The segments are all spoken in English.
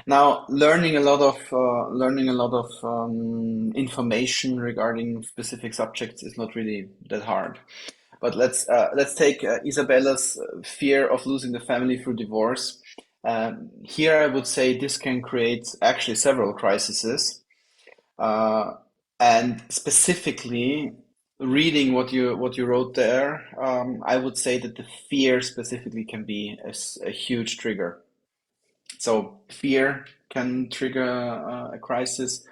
Now, learning a lot of information regarding specific subjects is not really that hard. But let's take Isabella's fear of losing the family through divorce. Here, I would say this can create actually several crises. Uh, and specifically, reading what you wrote there, I would say that the fear specifically can be a huge trigger. So fear can trigger a crisis.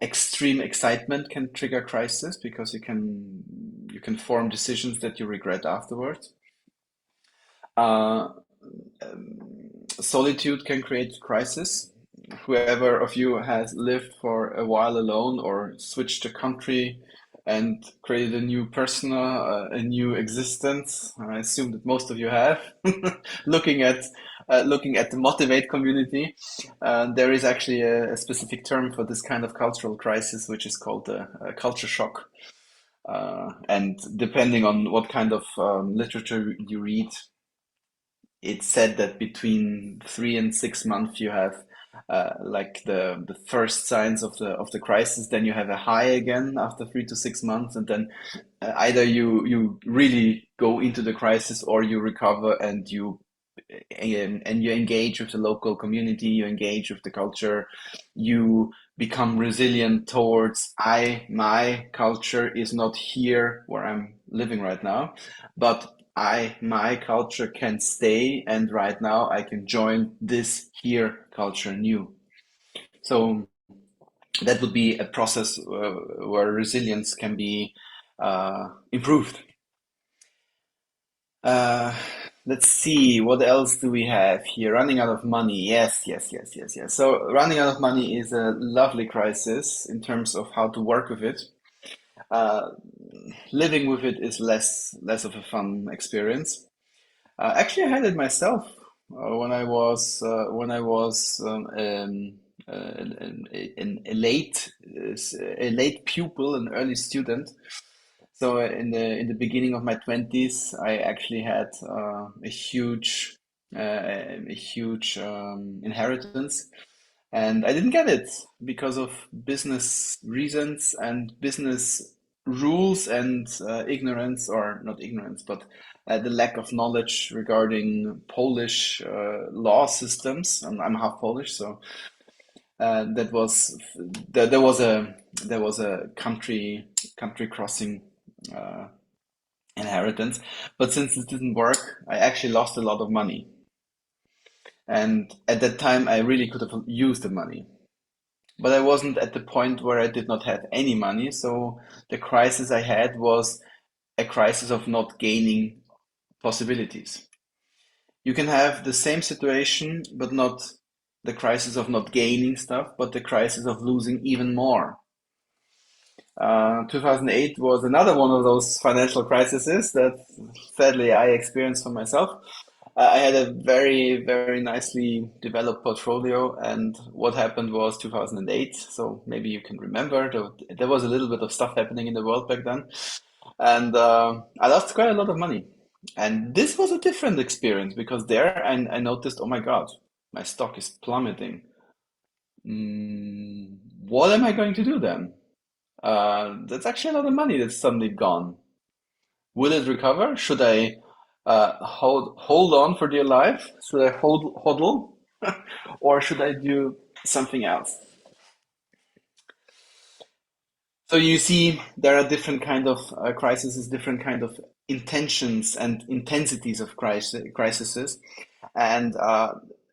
Extreme excitement can trigger crisis because you can form decisions that you regret afterwards. Uh, Solitude can create crisis. Whoever of you has lived for a while alone or switched the country and created a new persona, a new existence, I assume that most of you have. Looking at looking at the Motivate community, there is actually a specific term for this kind of cultural crisis, which is called a culture shock. And depending on what kind of literature you read, it's said that between 3 and 6 months you have like the first signs of the crisis. Then you have a high again after 3 to 6 months, and then either you really go into the crisis or you recover and you engage with the local community, you engage with the culture, you become resilient towards my culture is not here where I'm living right now, but my culture can stay, and right now I can join this here culture new. So that would be a process where resilience can be improved. Uh, let's see, what else do we have here? Running out of money. Yes, yes, yes, yes, yes. So running out of money is a lovely crisis in terms of how to work with it. Uh, Living with it is less of a fun experience. Actually, I had it myself when I was a late pupil, an early student. So in the beginning of my 20s, I actually had a huge inheritance, and I didn't get it because of business reasons and business rules and ignorance, or not ignorance, but the lack of knowledge regarding Polish law systems. I'm half Polish, so that was there was a country crossing uh, inheritance. But since it didn't work, I actually lost a lot of money. And at that time, I really could have used the money. But I wasn't at the point where I did not have any money. So the crisis I had was a crisis of not gaining possibilities. You can have the same situation, but not the crisis of not gaining stuff, but the crisis of losing even more. 2008 was another one of those financial crises that sadly I experienced for myself. I had a very nicely developed portfolio, and what happened was 2008. So maybe you can remember there was a little bit of stuff happening in the world back then, and I lost quite a lot of money. And this was a different experience because there I noticed, oh my God, my stock is plummeting. What am I going to do then? That's actually a lot of money that's suddenly gone. Will it recover? Should I hold on for dear life? Should I hodl, or should I do something else? So you see, there are different kind of crises, different kind of intentions and intensities of crises. And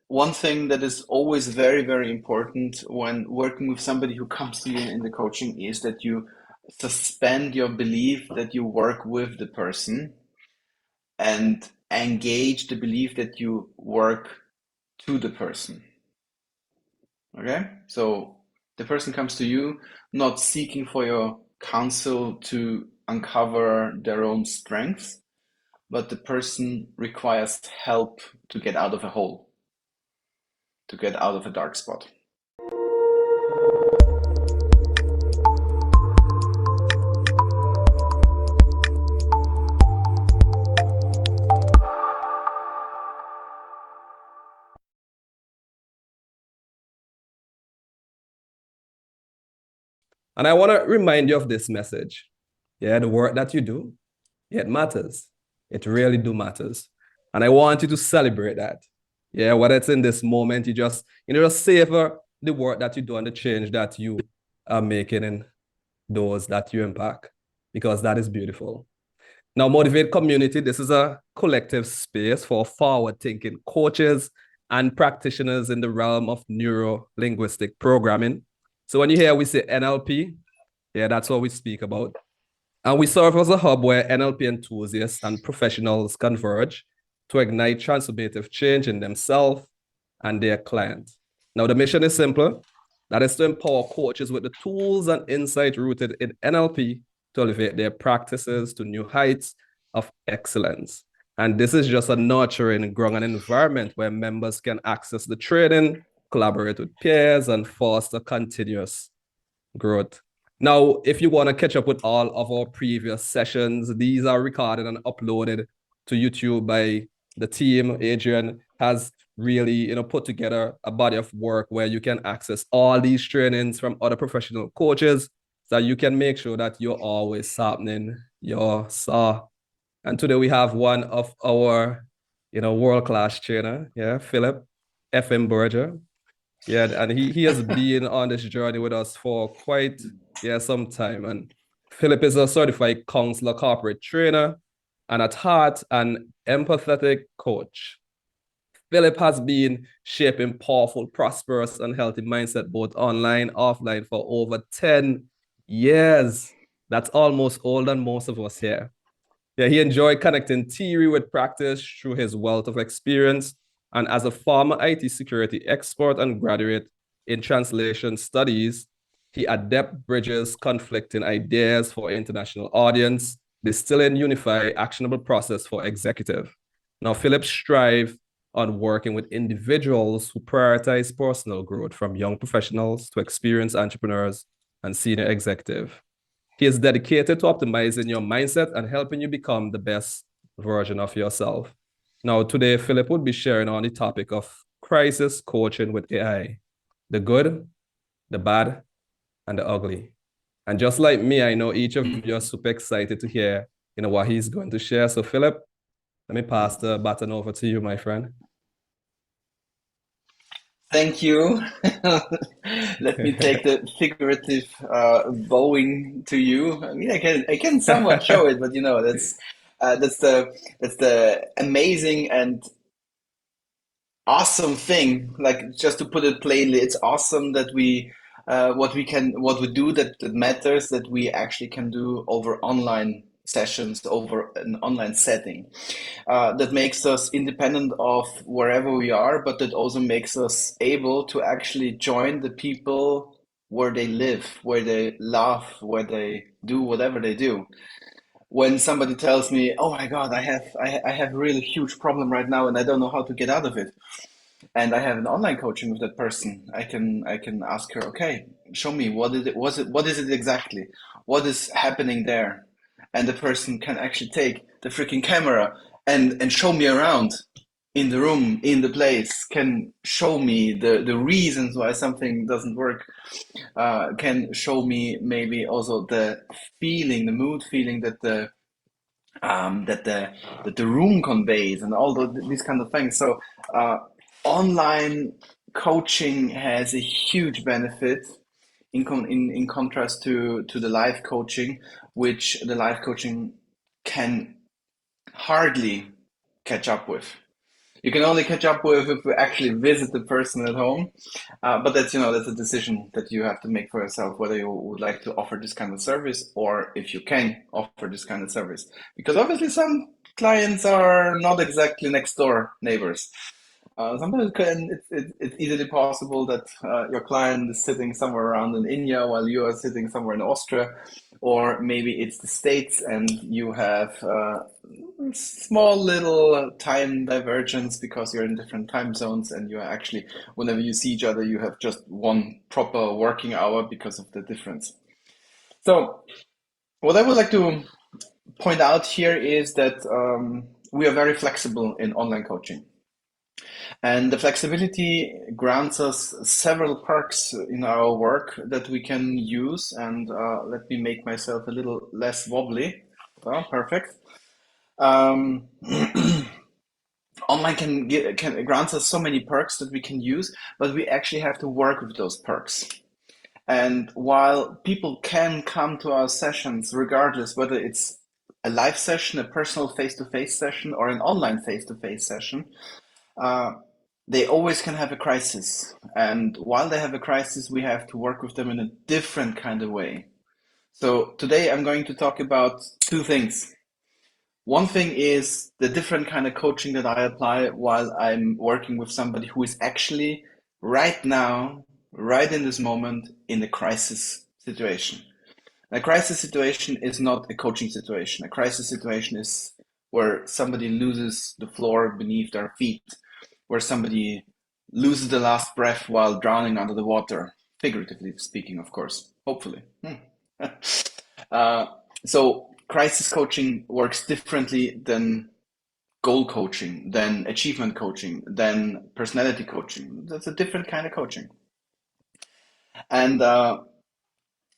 one thing that is always very important when working with somebody who comes to you in the coaching is that you suspend your belief that you work with the person and engage the belief that you work to the person. Okay? So the person comes to you not seeking for your counsel to uncover their own strengths, but the person requires help to get out of a hole, to get out of a dark spot. And I want to remind you of this message. Yeah, the work that you do, yeah, it matters. It really do matters. And I want you to celebrate that. Yeah, whether it's in this moment, just savor the work that you do and the change that you are making in those that you impact, because that is beautiful. Now, Motivate Community, this is a collective space for forward thinking coaches and practitioners in the realm of neuro linguistic programming. So, when you hear we say NLP, yeah, that's what we speak about. And we serve as a hub where NLP enthusiasts and professionals converge to ignite transformative change in themselves and their clients. Now, the mission is simple, that is to empower coaches with the tools and insight rooted in NLP to elevate their practices to new heights of excellence. And this is just a nurturing, growing environment where members can access the training, collaborate with peers, and foster continuous growth. Now, if you want to catch up with all of our previous sessions, these are recorded and uploaded to YouTube by the team. Adrian has really, put together a body of work where you can access all these trainings from other professional coaches so you can make sure that you're always sharpening your saw. And today we have one of our, world-class trainer, yeah, Phillip Effenberger. Yeah, and he has been on this journey with us for quite some time. And Philip is a certified counselor, corporate trainer, and at heart an empathetic coach. Philip has been shaping powerful, prosperous, and healthy mindset both online, offline for over 10 years. That's almost older than most of us here. Yeah, he enjoyed connecting theory with practice through his wealth of experience. And as a former IT security expert and graduate in translation studies, he adept bridges conflicting ideas for international audience, distilling unified actionable process for executive. Now, Philip strive on working with individuals who prioritize personal growth from young professionals to experienced entrepreneurs and senior executive. He is dedicated to optimizing your mindset and helping you become the best version of yourself. Now, today, Philip would be sharing on the topic of crisis coaching with AI, the good, the bad, and the ugly. And just like me, I know each of you are super excited to hear, what he's going to share. So, Philip, let me pass the baton over to you, my friend. Thank you. Let me take the figurative bowing to you. I mean, I can somewhat show it, but that's the amazing and awesome thing. Like, just to put it plainly, it's awesome that what we do that matters, that we actually can do over online sessions, over an online setting. That makes us independent of wherever we are, but that also makes us able to actually join the people where they live, where they love, where they do whatever they do. When somebody tells me, "Oh my God, I have a really huge problem right now, and I don't know how to get out of it," and I have an online coaching with that person, I can ask her, okay, show me what is it exactly? What is happening there? And the person can actually take the freaking camera and show me around in the room, in the place, can show me the reasons why something doesn't work, can show me maybe also the feeling, the mood feeling that the room conveys, and all these kind of things. So online coaching has a huge benefit in contrast to the live coaching, which the live coaching can hardly catch up with. You can only catch up with if we actually visit the person at home. But that's a decision that you have to make for yourself, whether you would like to offer this kind of service or if you can offer this kind of service. Because obviously some clients are not exactly next door neighbors. Sometimes it's easily possible that your client is sitting somewhere around in India while you are sitting somewhere in Austria, or maybe it's the States and you have small little time divergence because you're in different time zones, and you are actually, whenever you see each other, you have just one proper working hour because of the difference. So, what I would like to point out here is that we are very flexible in online coaching. And the flexibility grants us several perks in our work that we can use. And let me make myself a little less wobbly. Well, perfect. Um, Online can grants us so many perks that we can use, but we actually have to work with those perks. And while people can come to our sessions, regardless whether it's a live session, a personal face-to-face session, or an online face-to-face session, uh, they always can have a crisis. And while they have a crisis, we have to work with them in a different kind of way. So today I'm going to talk about two things. One thing is the different kind of coaching that I apply while I'm working with somebody who is actually right now, right in this moment, in a crisis situation. A crisis situation is not a coaching situation. A crisis situation is where somebody loses the floor beneath their feet, where somebody loses the last breath while drowning under the water, figuratively speaking, of course, hopefully. uh, so, crisis coaching works differently than goal coaching, than achievement coaching, than personality coaching. That's a different kind of coaching. And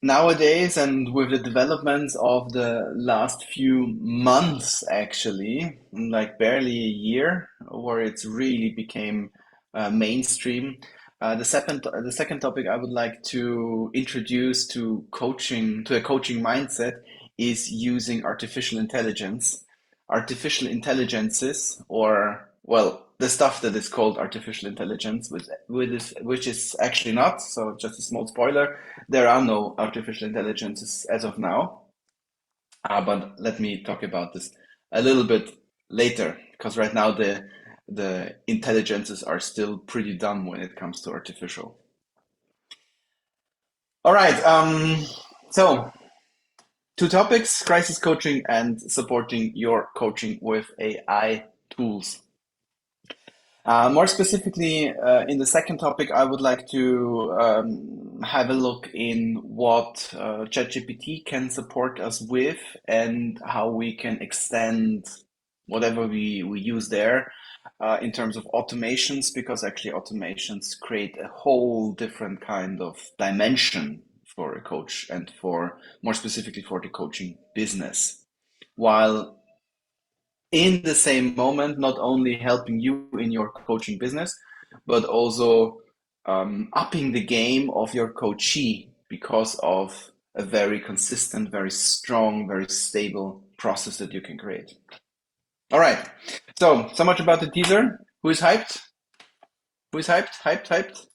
nowadays, and with the developments of the last few months, actually, like barely a year, where it's really became mainstream. The second topic I would like to introduce to coaching, to a coaching mindset, is using artificial intelligence. Artificial intelligences, or well, the stuff that is called artificial intelligence, which is actually not. So, just a small spoiler, there are no artificial intelligences as of now, but let me talk about this a little bit later, because right now the intelligences are still pretty dumb when it comes to artificial. All right, so two topics: crisis coaching and supporting your coaching with AI tools. More specifically, in the second topic, I would like to have a look in what ChatGPT can support us with and how we can extend whatever we use there in terms of automations, because actually automations create a whole different kind of dimension for a coach and for more specifically for the coaching business. While in the same moment, not only helping you in your coaching business, but also upping the game of your coachee because of a very consistent, very strong, very stable process that you can create. All right. So much about the teaser. Who is hyped? Who is hyped? Hyped, hyped?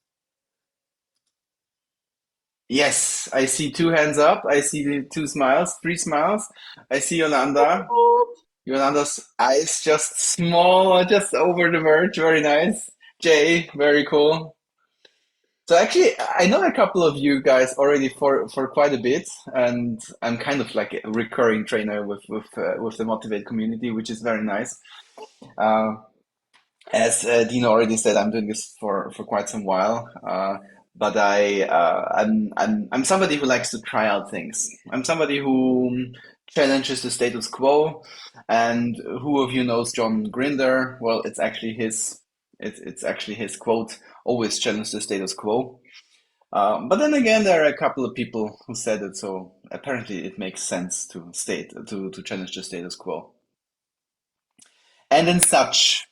Yes, I see two hands up. I see the two smiles, three smiles. I see Yolanda. Yolanda's eyes just small, just over the verge. Very nice. Jay, very cool. So actually, I know a couple of you guys already for quite a bit, and I'm kind of like a recurring trainer with the Motivate community, which is very nice. Uh, as Dina already said, I'm doing this for quite some while. But I'm somebody who likes to try out things. I'm somebody who challenges the status quo. And who of you knows John Grinder? Well, it's actually his quote. Always challenge the status quo. But then again, there are a couple of people who said it, so apparently it makes sense to challenge the status quo. And in such,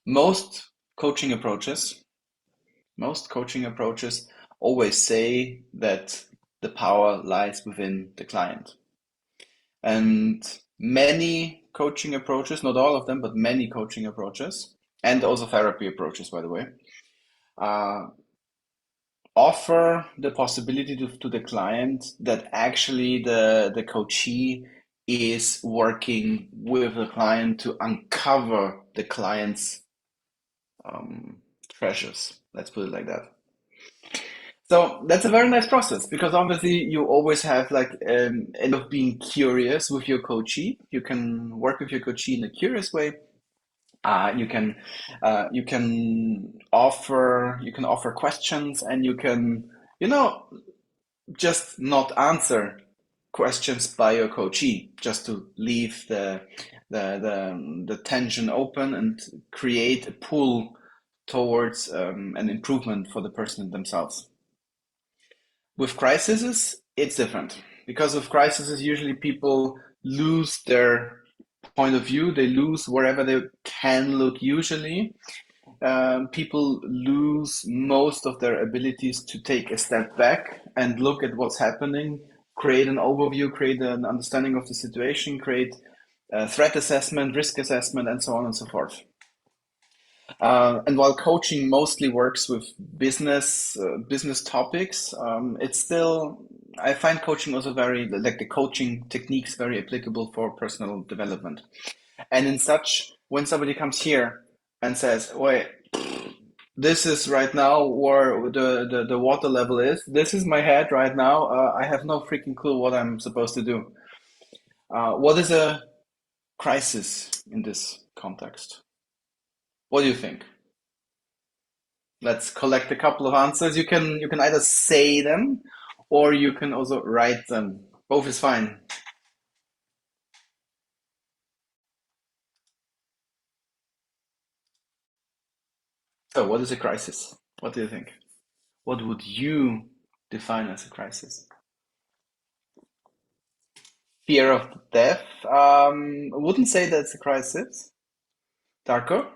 most coaching approaches most coaching approaches always say that the power lies within the client. And many coaching approaches, not all of them, but many coaching approaches, and also therapy approaches, by the way, uh, offer the possibility to the client that actually the coachee is working with the client to uncover the client's um, treasures. Let's put it like that. So that's a very nice process because obviously you always have like end of being curious with your coachee. You can work with your coachee in a curious way. You can offer questions, and you can just not answer questions by your coachee, just to leave the tension open and create a pull towards an improvement for the person themselves. With crises, it's different because with crises, usually people lose their point of view, they lose wherever they can look, usually. People lose most of their abilities to take a step back and look at what's happening, create an overview, create an understanding of the situation, create threat assessment, risk assessment, and so on and so forth. And while coaching mostly works with business topics, it's still I find coaching also very like the coaching techniques very applicable for personal development. And in such, when somebody comes here and says, "Wait, this is right now where the water level is. This is my head right now. I have no freaking clue what I'm supposed to do." What is a crisis in this context? What do you think? Let's collect a couple of answers. You can either say them or you can also write them. Both is fine. So, what is a crisis? What do you think? What would you define as a crisis? Fear of death. I wouldn't say that's a crisis. Darko?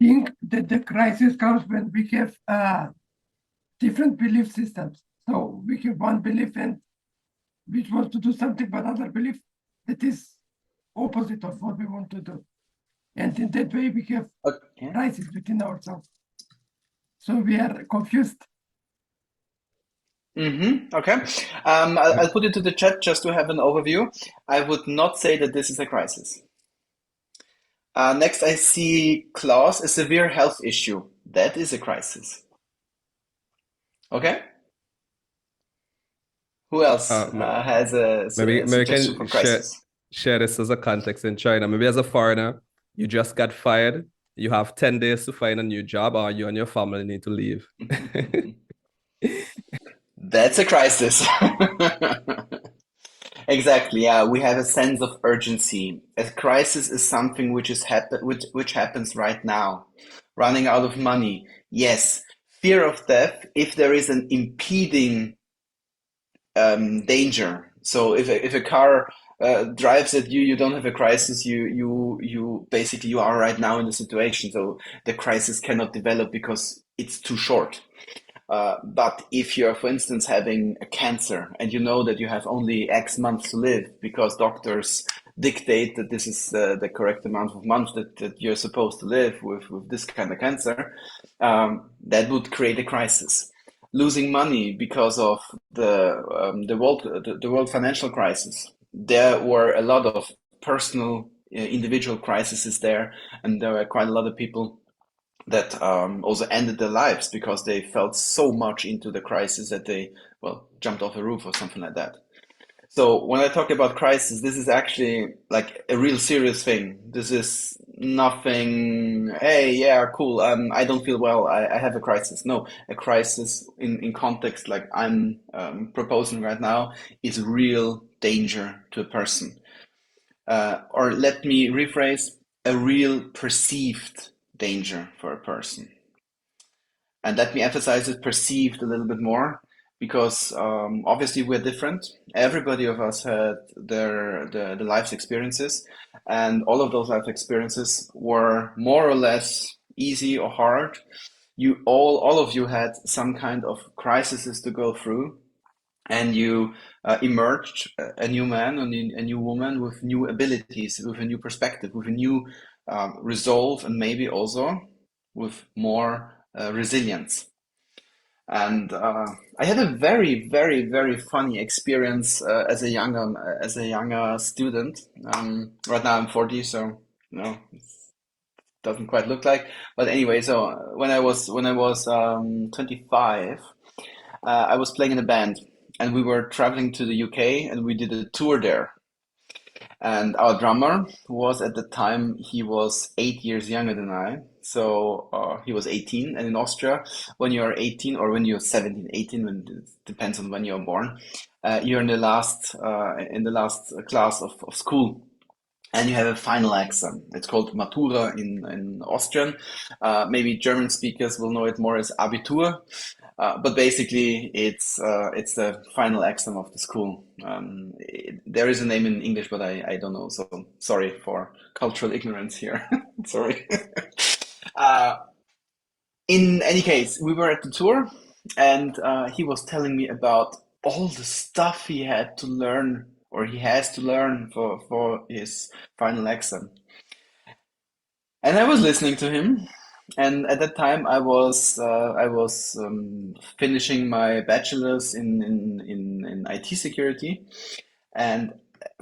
Think that the crisis comes when we have different belief systems. So we have one belief and which wants to do something, but other belief that is opposite of what we want to do. And in that way, we have Okay. crisis within ourselves. So we are confused. Okay. I'll put it to the chat just to have an overview. I would not say that this is a crisis. Next, I see Klaus, a severe health issue. That is a crisis. Okay. Who else has a maybe I suggestion for can share crisis? share this as a context in China. Maybe as a foreigner, you just got fired. You have 10 days to find a new job, or you and your family need to leave. That's a crisis. Exactly. Yeah, we have a sense of urgency. A crisis is something which happens right now. Running out of money. Yes. Fear of death if there is an impeding danger. So if a car drives at you, you don't have a crisis. You basically you are right now in the situation. So the crisis cannot develop because it's too short. But if you're, for instance, having a cancer and you know that you have only X months to live because doctors dictate that this is the correct amount of months that you're supposed to live with this kind of cancer, that would create a crisis. Losing money because of the world financial crisis. There were a lot of personal individual crises there, and there were quite a lot of people that also ended their lives because they felt so much into the crisis that they, well, jumped off a roof or something like that. So when I talk about crisis, this is actually like a real serious thing. This is nothing, hey, yeah, cool, I don't feel well, I have a crisis. No, a crisis in context like I'm proposing right now is real danger to a person. Or let me rephrase, a real perceived danger for a person. And let me emphasize it perceived a little bit more because obviously we're different. Everybody of us had the life's experiences, and all of those life experiences were more or less easy or hard. You all of you had some kind of crises to go through, and you emerged a new man and a new woman with new abilities, with a new perspective, with a new resolve, and maybe also with more resilience. And I had a very, very, very funny experience as a younger student. Right now I'm 40, so it doesn't quite look like. But anyway, so when I was 25, I was playing in a band, and we were traveling to the UK, and we did a tour there. And our drummer was at the time, he was 8 years younger than I. So he was 18. And in Austria, when you're 18 or when you're 17, 18, when it depends on when you're born, you're in the last class of school. and you have a final exam. It's called Matura in Austrian. Maybe German speakers will know it more as Abitur, but basically it's the final exam of the school. There is a name in English, but I don't know. So sorry for cultural ignorance here. Sorry. uh, in any case, we were at the tour, and he was telling me about all the stuff he had to learn or he has to learn for his final exam. And I was listening to him, and at that time I was finishing my bachelor's in IT security, and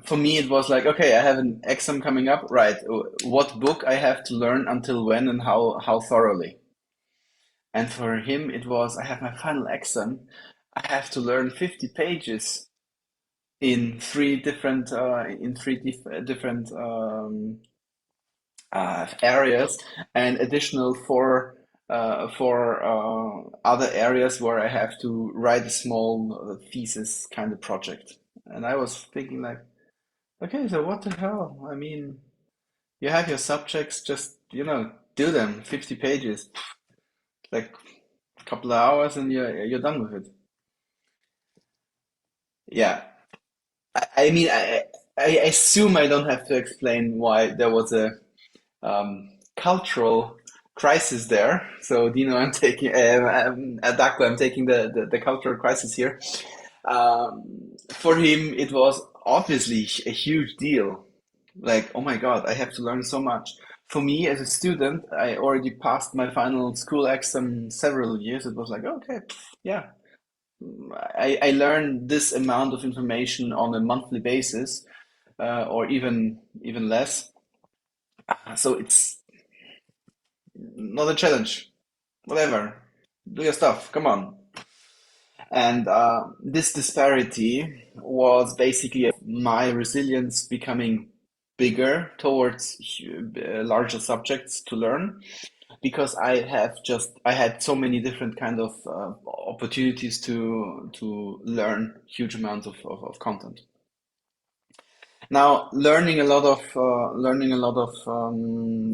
for me it was like, okay, I have an exam coming up, right? What book I have to learn until when and how thoroughly? And for him it was, I have my final exam, I have to learn 50 pages in different areas, and additional for other areas where I have to write a small thesis kind of project. And I was thinking like, okay, so what the hell? I mean, you have your subjects, just, do them, 50 pages, like a couple of hours and you're done with it. Yeah. I mean, I assume I don't have to explain why there was a cultural crisis there. So Dino, Daco, I'm taking the cultural crisis here. For him, it was obviously a huge deal. Like, oh my God, I have to learn so much. For me, as a student, I already passed my final school exam several years. It was like, okay, yeah, I learn this amount of information on a monthly basis, or even less. So it's not a challenge. Whatever, do your stuff. Come on. And this disparity was basically my resilience becoming bigger towards larger subjects to learn, because I had so many different kind of opportunities to learn huge amounts of content. Now, learning a lot of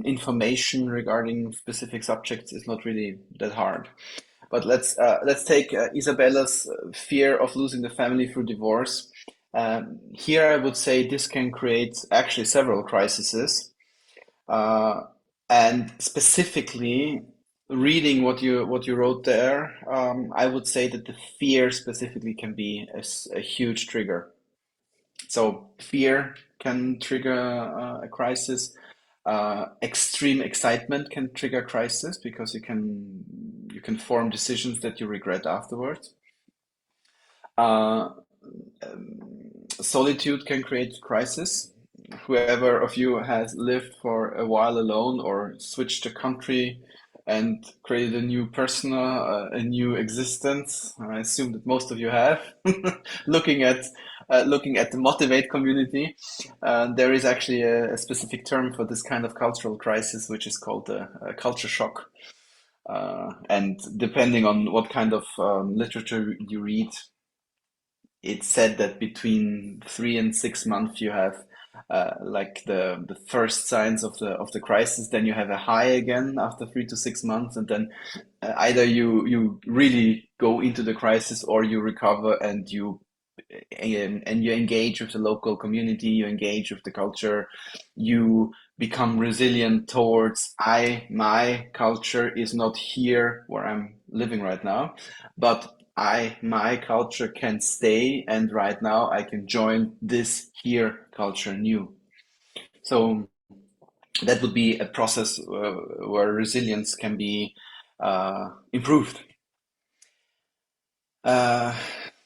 information regarding specific subjects is not really that hard. But let's take Isabella's fear of losing the family through divorce. Here, I would say this can create actually several crises, uh, and specifically, reading what you wrote there, I would say that the fear specifically can be a huge trigger. So fear can trigger a crisis. Extreme excitement can trigger crisis, because you can form decisions that you regret afterwards. Uh, Solitude can create crisis. Whoever of you has lived for a while alone or switched a country and created a new persona, a new existence, I assume that most of you have. Looking at looking at the Motivate community, there is actually a specific term for this kind of cultural crisis, which is called a culture shock. And depending on what kind of literature you read, it's said that between 3 and 6 months you have like the first signs of the crisis. Then you have a high again after 3 to 6 months, and then either you really go into the crisis, or you recover and you engage with the local community, you engage with the culture, you become resilient towards, my culture is not here where I'm living right now, but my culture can stay, and right now I can join this here culture new. So that would be a process where resilience can be improved. Uh,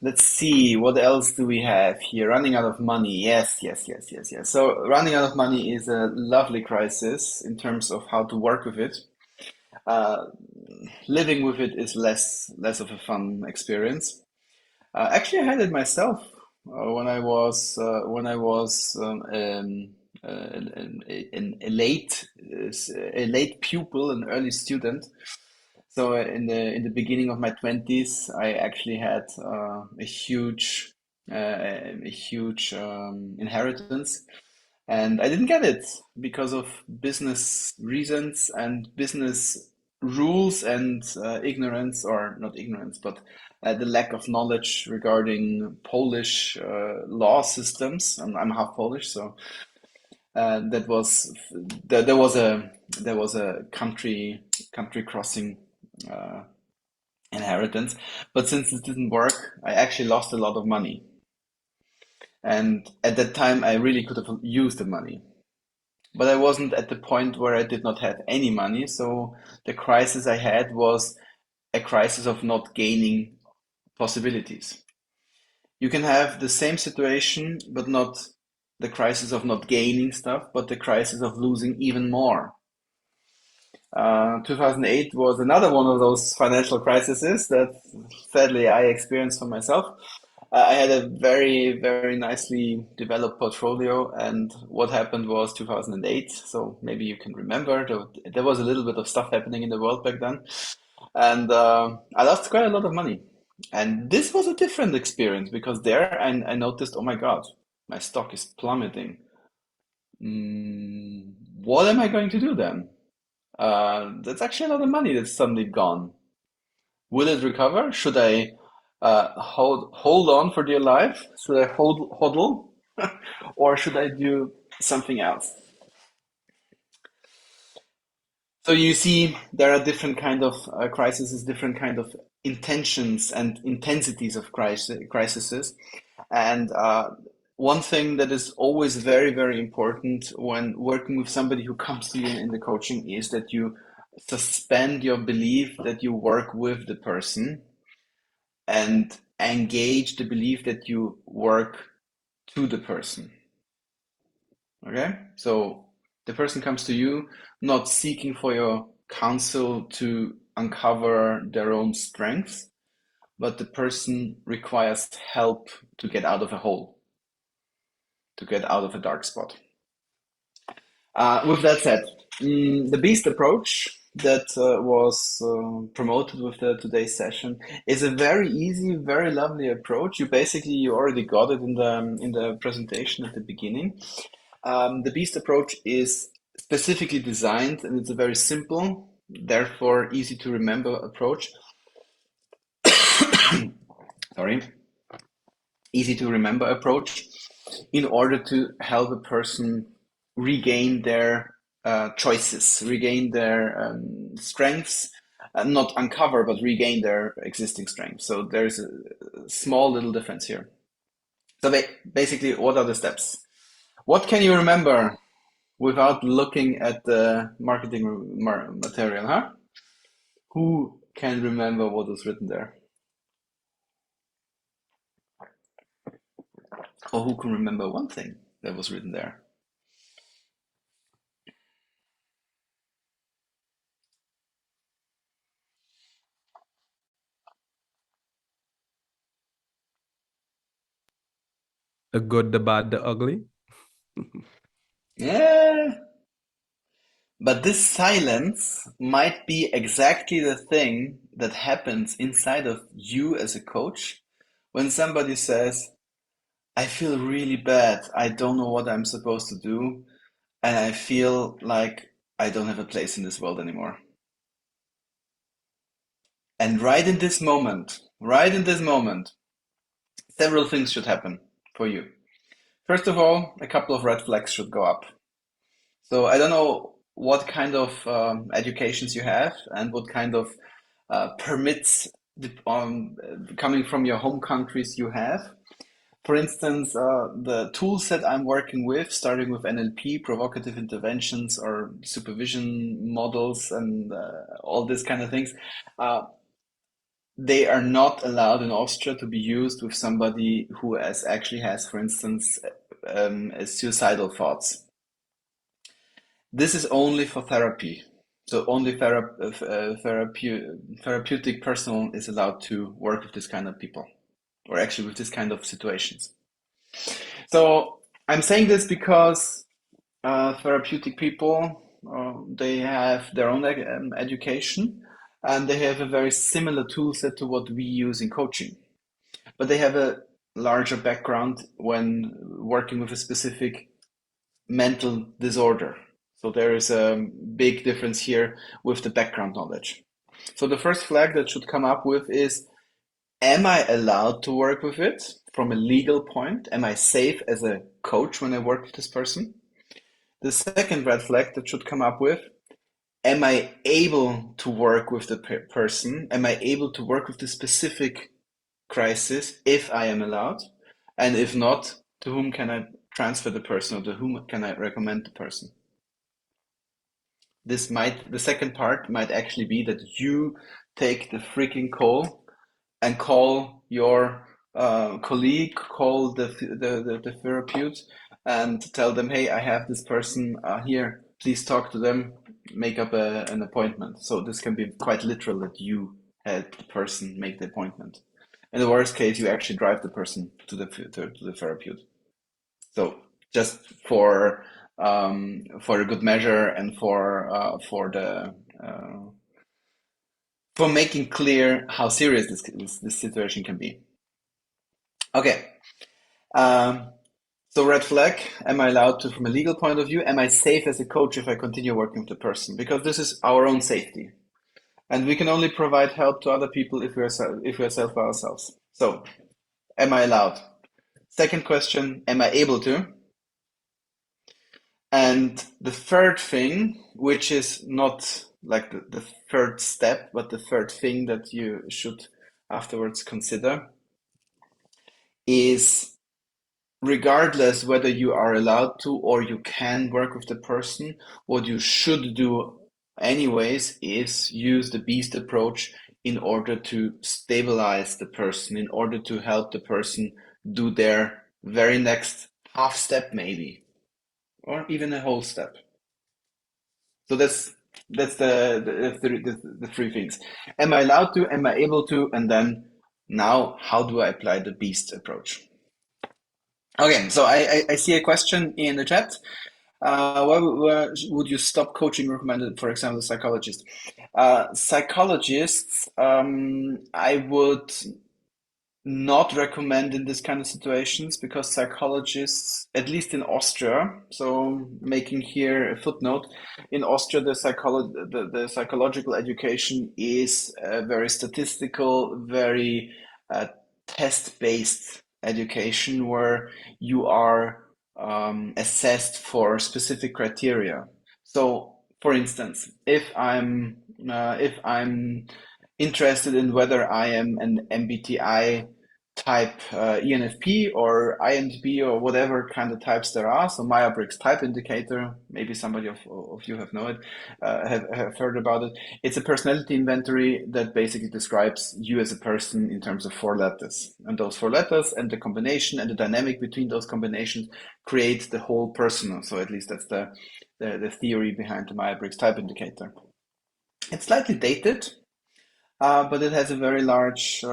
let's see, what else do we have here? Running out of money. Yes, yes, yes, yes, yes. So running out of money is a lovely crisis in terms of how to work with it. Uh, Living with it is less of a fun experience. Actually, I had it myself when I was a late pupil, an early student. So in the beginning of my 20s, I actually had a huge inheritance, And I didn't get it because of business reasons and business rules and ignorance, or not ignorance, but the lack of knowledge regarding Polish law systems. I'm half Polish, so that was there was a country crossing uh, inheritance. But since it didn't work, I actually lost a lot of money. And at that time, I really could have used the money. But I wasn't at the point where I did not have any money. So the crisis I had was a crisis of not gaining possibilities. You can have the same situation, but not the crisis of not gaining stuff, but the crisis of losing even more. 2008 was another one of those financial crises that sadly I experienced for myself. I had a very, very nicely developed portfolio, and what happened was 2008. So maybe you can remember there was a little bit of stuff happening in the world back then, and I lost quite a lot of money. And this was a different experience because there I noticed, oh my God, my stock is plummeting. What am I going to do then? That's actually a lot of money that's suddenly gone. Will it recover? Should I hold on for dear life? Should I hodl, or should I do something else? So you see, there are different kind of crises, different kind of intentions and intensities of crises, and one thing that is always very, very important when working with somebody who comes to you in the coaching is that you suspend your belief that you work with the person and engage the belief that you work to the person. Okay? So the person comes to you not seeking for your counsel to uncover their own strengths, but the person requires help to get out of a hole, to get out of a dark spot. With that said, the beast approach that was promoted with today's session is a very easy, very lovely approach. You already got it in the presentation at the beginning. The beast approach is specifically designed, and it's a very simple, therefore easy to remember approach. Sorry, easy to remember approach in order to help a person regain their choices, regain their strengths, not uncover, but regain their existing strengths. So there's a small little difference here. So basically, what are the steps? What can you remember without looking at the marketing material, huh? Who can remember what was written there? Or who can remember one thing that was written there? The good, the bad, the ugly. Yeah, but this silence might be exactly the thing that happens inside of you as a coach when somebody says, I feel really bad. I don't know what I'm supposed to do. And I feel like I don't have a place in this world anymore. And right in this moment, several things should happen for you. First of all, a couple of red flags should go up. So I don't know what kind of educations you have and what kind of permits coming from your home countries you have. For instance, the tool set I'm working with, starting with NLP, provocative interventions or supervision models and all these kind of things, uh, they are not allowed in Austria to be used with somebody who actually has, for instance, suicidal thoughts. This is only for therapy. So only therapeutic personnel is allowed to work with this kind of people, or actually with this kind of situations. So I'm saying this because therapeutic people, they have their own education, and they have a very similar tool set to what we use in coaching. But they have a larger background when working with a specific mental disorder. So there is a big difference here with the background knowledge. So the first flag that should come up with is, am I allowed to work with it from a legal point? Am I safe as a coach when I work with this person? The second red flag that should come up with, am I able to work with the person? Am I able to work with the specific crisis if I am allowed? And if not, to whom can I transfer the person, or to whom can I recommend the person? The second part might actually be that you take the freaking call and call your colleague, call the therapist, and tell them, hey, I have this person here. Please talk to them, make up an appointment. So this can be quite literal, that you had the person make the appointment. In the worst case, you actually drive the person to the therapist. So just for a good measure, and for making clear how serious this situation can be. Okay. Um, so red flag, am I allowed to, from a legal point of view, am I safe as a coach if I continue working with the person? Because this is our own safety. And we can only provide help to other people if we are safe by ourselves. So, am I allowed? Second question, am I able to? And the third thing, which is not like the third step, but the third thing that you should afterwards consider, is regardless whether you are allowed to or you can work with the person, what you should do anyways is use the beast approach in order to stabilize the person, in order to help the person do their very next half step maybe, or even a whole step. So that's the three things. Am I allowed to? Am I able to? And then now, how do I apply the beast approach? Okay, so I see a question in the chat. Where would you stop coaching recommended, for example, psychologists? Psychologists, I would not recommend in this kind of situations, because psychologists, at least in Austria, so making here a footnote, in Austria the psychological education is very statistical, very test-based education, where you are assessed for specific criteria. So, for instance, if I'm interested in whether I am an MBTI type ENFP or INTP or whatever kind of types there are. So Myers-Briggs type indicator, maybe somebody of you have know it, have heard about it. It's a personality inventory that basically describes you as a person in terms of 4 letters. And those 4 letters and the combination and the dynamic between those combinations create the whole person. So at least that's the theory behind the Myers-Briggs type indicator. It's slightly dated, but it has a very large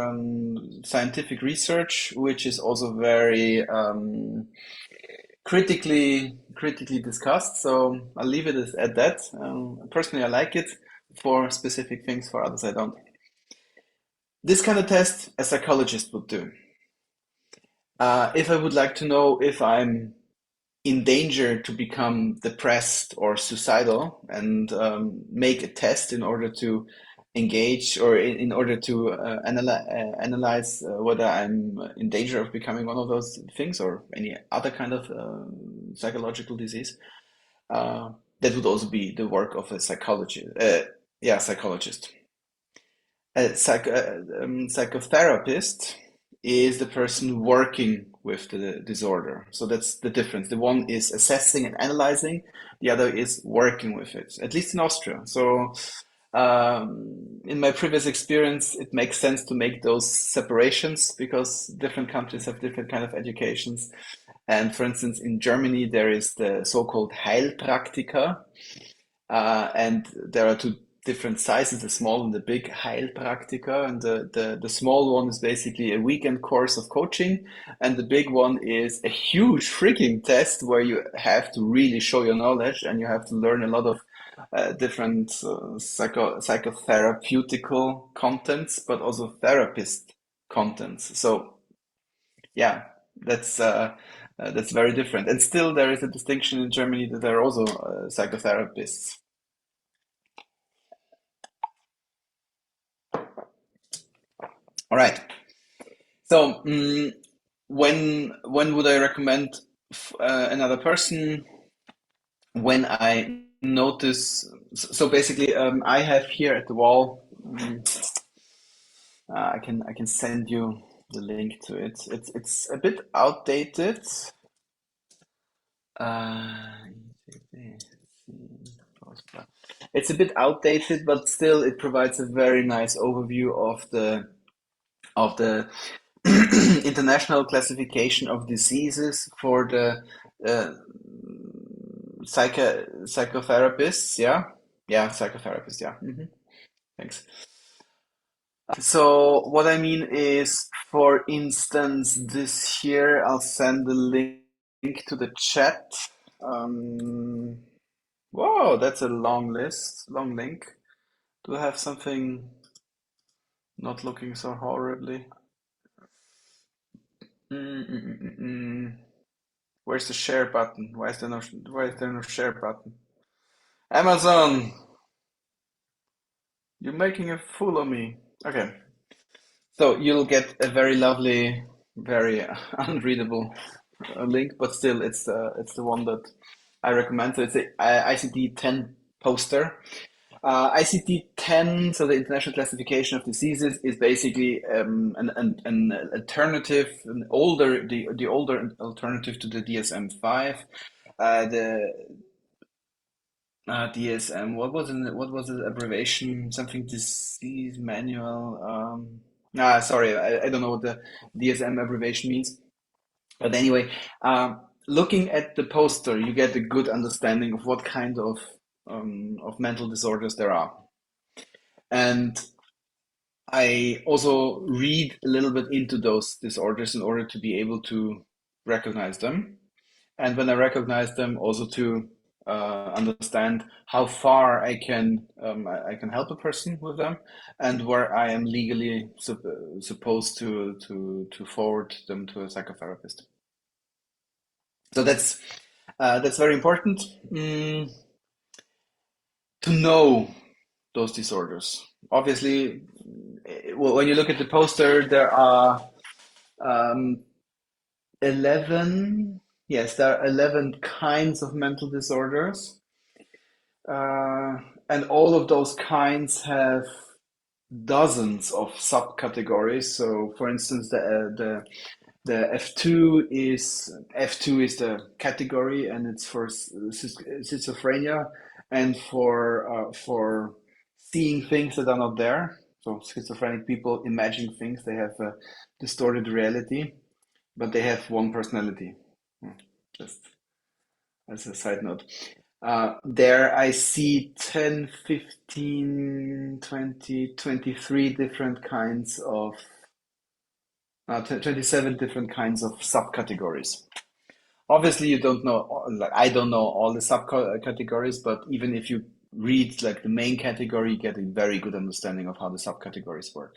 scientific research, which is also very critically discussed. So I'll leave it at that. Personally, I like it for specific things. For others, I don't. This kind of test a psychologist would do. If I would like to know if I'm in danger to become depressed or suicidal, and make a test in order to engage, or in order to analyze whether I'm in danger of becoming one of those things or any other kind of psychological disease. That would also be the work of a psychologist. Psychologist. Psychotherapist is the person working with the disorder. So that's the difference. The one is assessing and analyzing, the other is working with it, at least in Austria. So in my previous experience, it makes sense to make those separations, because different countries have different kind of educations. And for instance, in Germany, there is the so-called Heilpraktiker, and there are two different sizes, the small and the big Heilpraktiker. And the small one is basically a weekend course of coaching, and the big one is a huge freaking test where you have to really show your knowledge, and you have to learn a lot of different psychotherapeutical contents, but also therapist contents. So yeah, that's That's very different. And still, there is a distinction in Germany that there are also psychotherapists. All right. So, when would I recommend another person? When I notice, so basically, I have here at the wall. I can send you the link to it. It's a bit outdated. Uh, it's a bit outdated, but still, it provides a very nice overview of the international classification of diseases for the uh, psychotherapists. Yeah, psychotherapists. Yeah. Thanks. So what I mean is, for instance, this here, I'll send the link to the chat. Um, Whoa, that's a long list, long link. Do I have something not looking so horribly? Mm, mm, mm, mm, mm. Where's the share button? Why is there no share button? Amazon, you're making a fool of me. Okay, so you'll get a very lovely, very unreadable link, but still, it's the one that I recommend. So it's a ICD-10 poster. ICD-10, so the International Classification of Diseases, is basically an alternative, the older alternative to the DSM-5. The DSM, what was the abbreviation? Something disease manual. Sorry, I don't know what the DSM abbreviation means. But anyway, looking at the poster, you get a good understanding of what kind of mental disorders there are. And I also read a little bit into those disorders in order to be able to recognize them. And when I recognize them, also to understand how far I can help a person with them, and where I am legally supposed to forward them to a psychotherapist. So that's very important, to know those disorders. Obviously, well, when you look at the poster, there are um, 11, yes, there are 11 kinds of mental disorders. Uh, and all of those kinds have dozens of subcategories. So, for instance, the F2 is the category, and it's for schizophrenia, and for seeing things that are not there. So schizophrenic people imagine things; they have a distorted reality, but they have one personality. Just as a side note. There I see 10, 15, 20, 23 different kinds of 27 different kinds of subcategories. Obviously, you don't know, like I don't know all the subcategories, but even if you read like the main category, you get a very good understanding of how the subcategories work.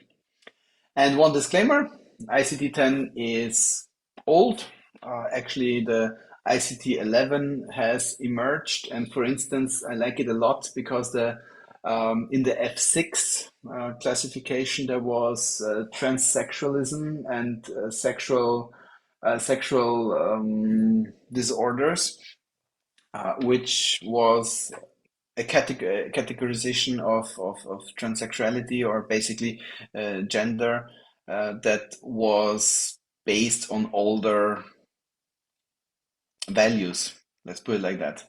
And one disclaimer, ICD-10 is old. Actually, the ICD-11 has emerged, and for instance, I like it a lot because in the F6 classification there was transsexualism and sexual disorders, which was a categorization of transsexuality, or basically gender, that was based on older values. Let's put it like that.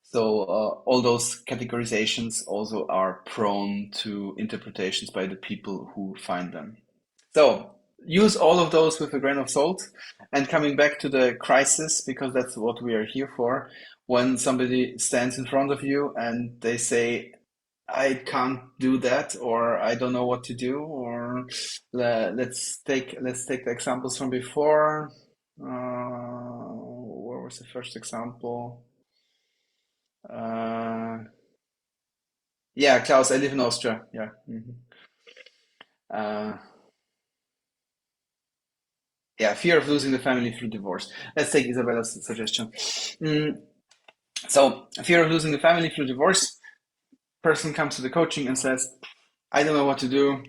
So all those categorizations also are prone to interpretations by the people who find them. So use all of those with a grain of salt. And coming back to the crisis, because that's what we are here for, when somebody stands in front of you and they say, I can't do that, or I don't know what to do, or let's take the examples from before. What was the first example? Uh, yeah, Klaus, I live in Austria. Yeah. Uh, Yeah, fear of losing the family through divorce. Let's take Isabella's suggestion. So, fear of losing the family through divorce. Person comes to the coaching and says, I don't know what to do.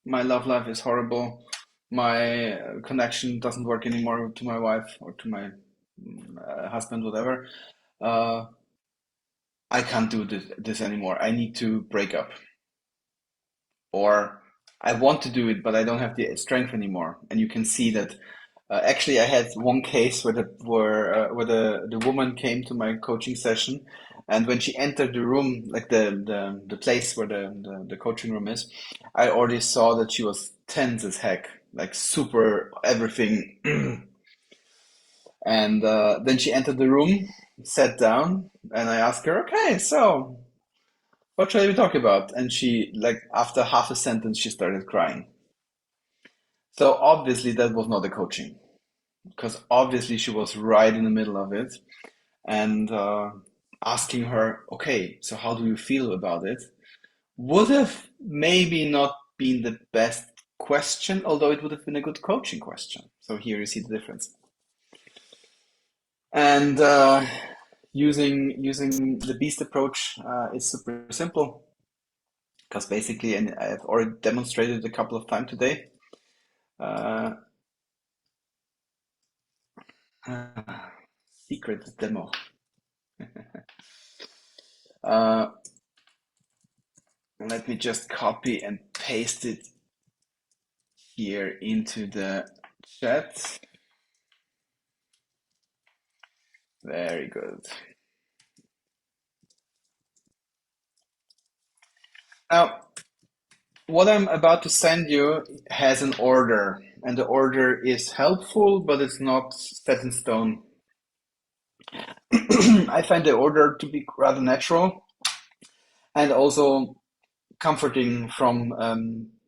My love life is horrible. My connection doesn't work anymore to my wife or to my husband, whatever. I can't do this anymore. I need to break up. Or I want to do it, but I don't have the strength anymore. And you can see that. Actually, I had one case where the woman came to my coaching session, and when she entered the room, like the place where the coaching room is, I already saw that she was tense as heck, like super everything. And then she entered the room, sat down, and I asked her, "Okay, so what shall we talk about?" And she, like, after half a sentence, she started crying. So obviously that was not a coaching, because obviously she was right in the middle of it. And asking her, okay, so how do you feel about it, would have maybe not been the best question, although it would have been a good coaching question. So here you see the difference. And using the beast approach is super simple, because basically, and I've already demonstrated it a couple of times today. Uh, Secret demo. Uh, Let me just copy and paste it here into the chat. Very good. Now, what I'm about to send you has an order, and the order is helpful, but it's not set in stone. I find the order to be rather natural and also comforting from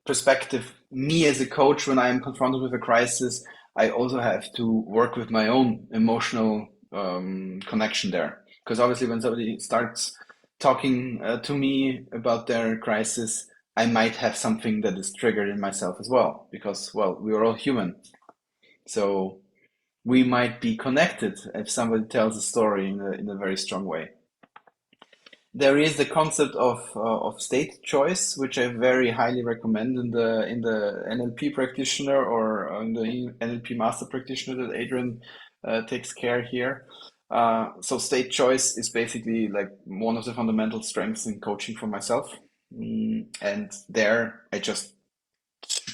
perspective. Me as a coach, when I'm confronted with a crisis, I also have to work with my own emotional connection there. Because obviously, when somebody starts talking to me about their crisis, I might have something that is triggered in myself as well. Because, well, we are all human. So we might be connected if somebody tells a story in a very strong way. There is the concept of state choice, which I very highly recommend in the NLP practitioner or in the NLP master practitioner that Adrian takes care here. So state choice is basically like one of the fundamental strengths in coaching for myself. And there I just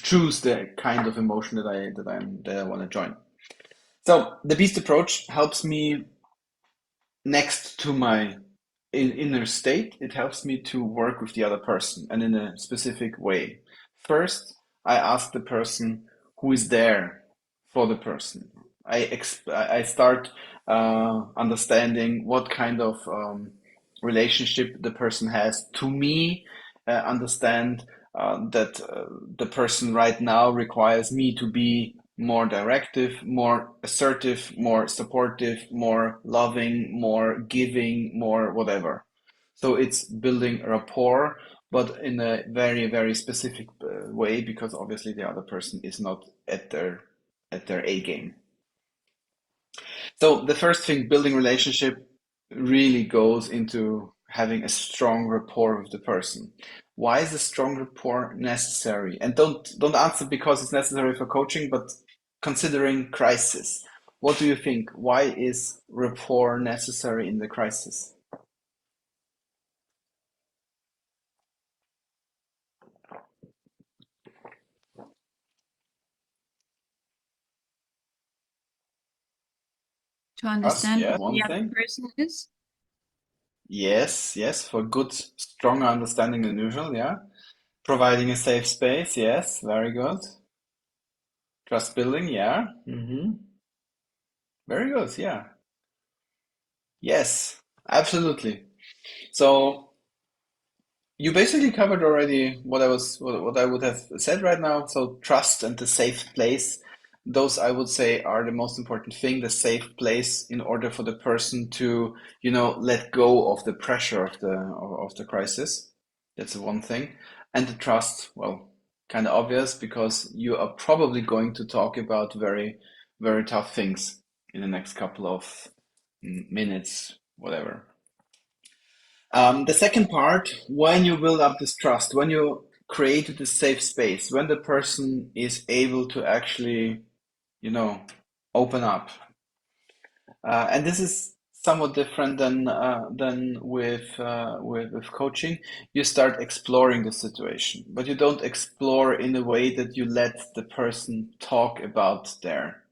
choose the kind of emotion that I want to join. So the beast approach helps me next to my inner state. It helps me to work with the other person and in a specific way. First, I ask the person who is there for the person. I start understanding what kind of relationship the person has to me, understand that the person right now requires me to be more directive, more assertive, more supportive, more loving, more giving, more whatever. So it's building rapport, but in a very, very specific way, because obviously the other person is not at their A game. So the first thing, building relationship, really goes into having a strong rapport with the person. Why is a strong rapport necessary? And don't answer because it's necessary for coaching, but considering crisis. What do you think? Why is rapport necessary in the crisis? To Us, understand yeah, who the one other thing. person is. Yes, yes, for good, stronger understanding than usual, yeah. Providing a safe space, yes, very good. Trust building, yeah. Very good, yeah. Yes, absolutely. So you basically covered already what I would have said right now. So trust and the safe place, those I would say are the most important thing, the safe place in order for the person to, let go of the pressure of the crisis. That's the one thing. And the trust, well, kind of obvious because you are probably going to talk about very very tough things in the next couple of minutes, whatever. The second part, when you build up this trust, when you create this safe space, when the person is able to actually, open up. And this is somewhat different than with coaching. You start exploring the situation, but you don't explore in a way that you let the person talk about their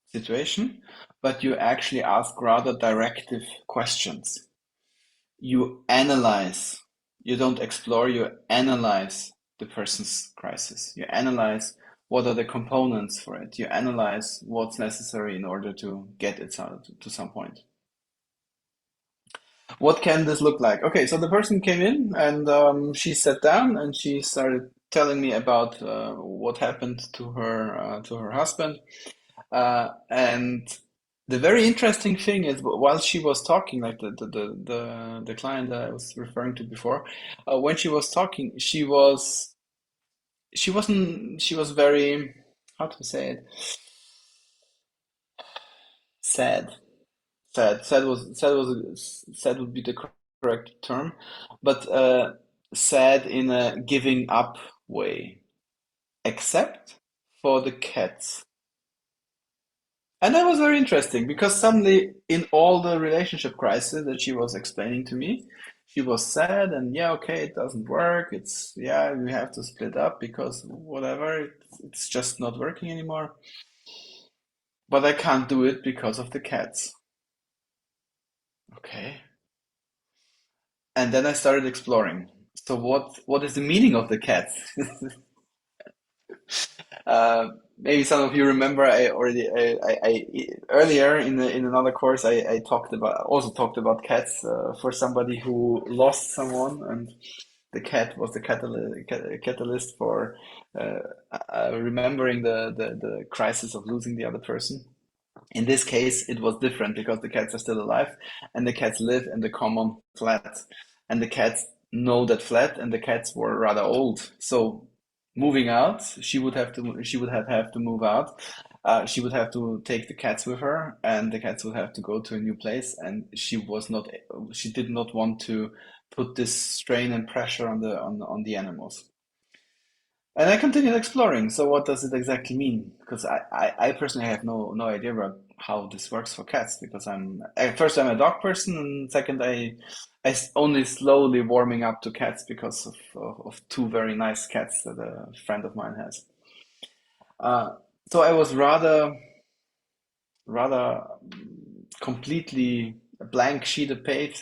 situation, but you actually ask rather directive questions. You analyze. You don't explore, you analyze the person's crisis. You analyze what are the components for it. You analyze what's necessary in order to get it to some point. What can this look like? Okay, so the person came in and she sat down and she started telling me about what happened to her husband. And the very interesting thing is, while she was talking, like the client that I was referring to before, when she was talking, she was very, how to say it, sad. Sad would be the correct term, but sad in a giving up way, except for the cats. And that was very interesting because suddenly, in all the relationship crisis that she was explaining to me, she was sad and yeah, okay, it doesn't work. It's yeah, we have to split up because whatever, it's just not working anymore. But I can't do it because of the cats. Okay. And then I started exploring. So what is the meaning of the cats? Maybe some of you remember I earlier in another course I talked about cats for somebody who lost someone, and the cat was the catalyst for uh, remembering the crisis of losing the other person. In this case, it was different because the cats are still alive and the cats live in the common flat. And the cats know that flat and the cats were rather old. So moving out, she would have to move out. She would have to take the cats with her and the cats would have to go to a new place. And she did not want to put this strain and pressure on the animals. And I continued exploring. So what does it exactly mean? Because I personally have no idea about how this works for cats because first I'm a dog person and second only slowly warming up to cats because of two very nice cats that a friend of mine has. Uh, so I was rather completely a blank sheet of paper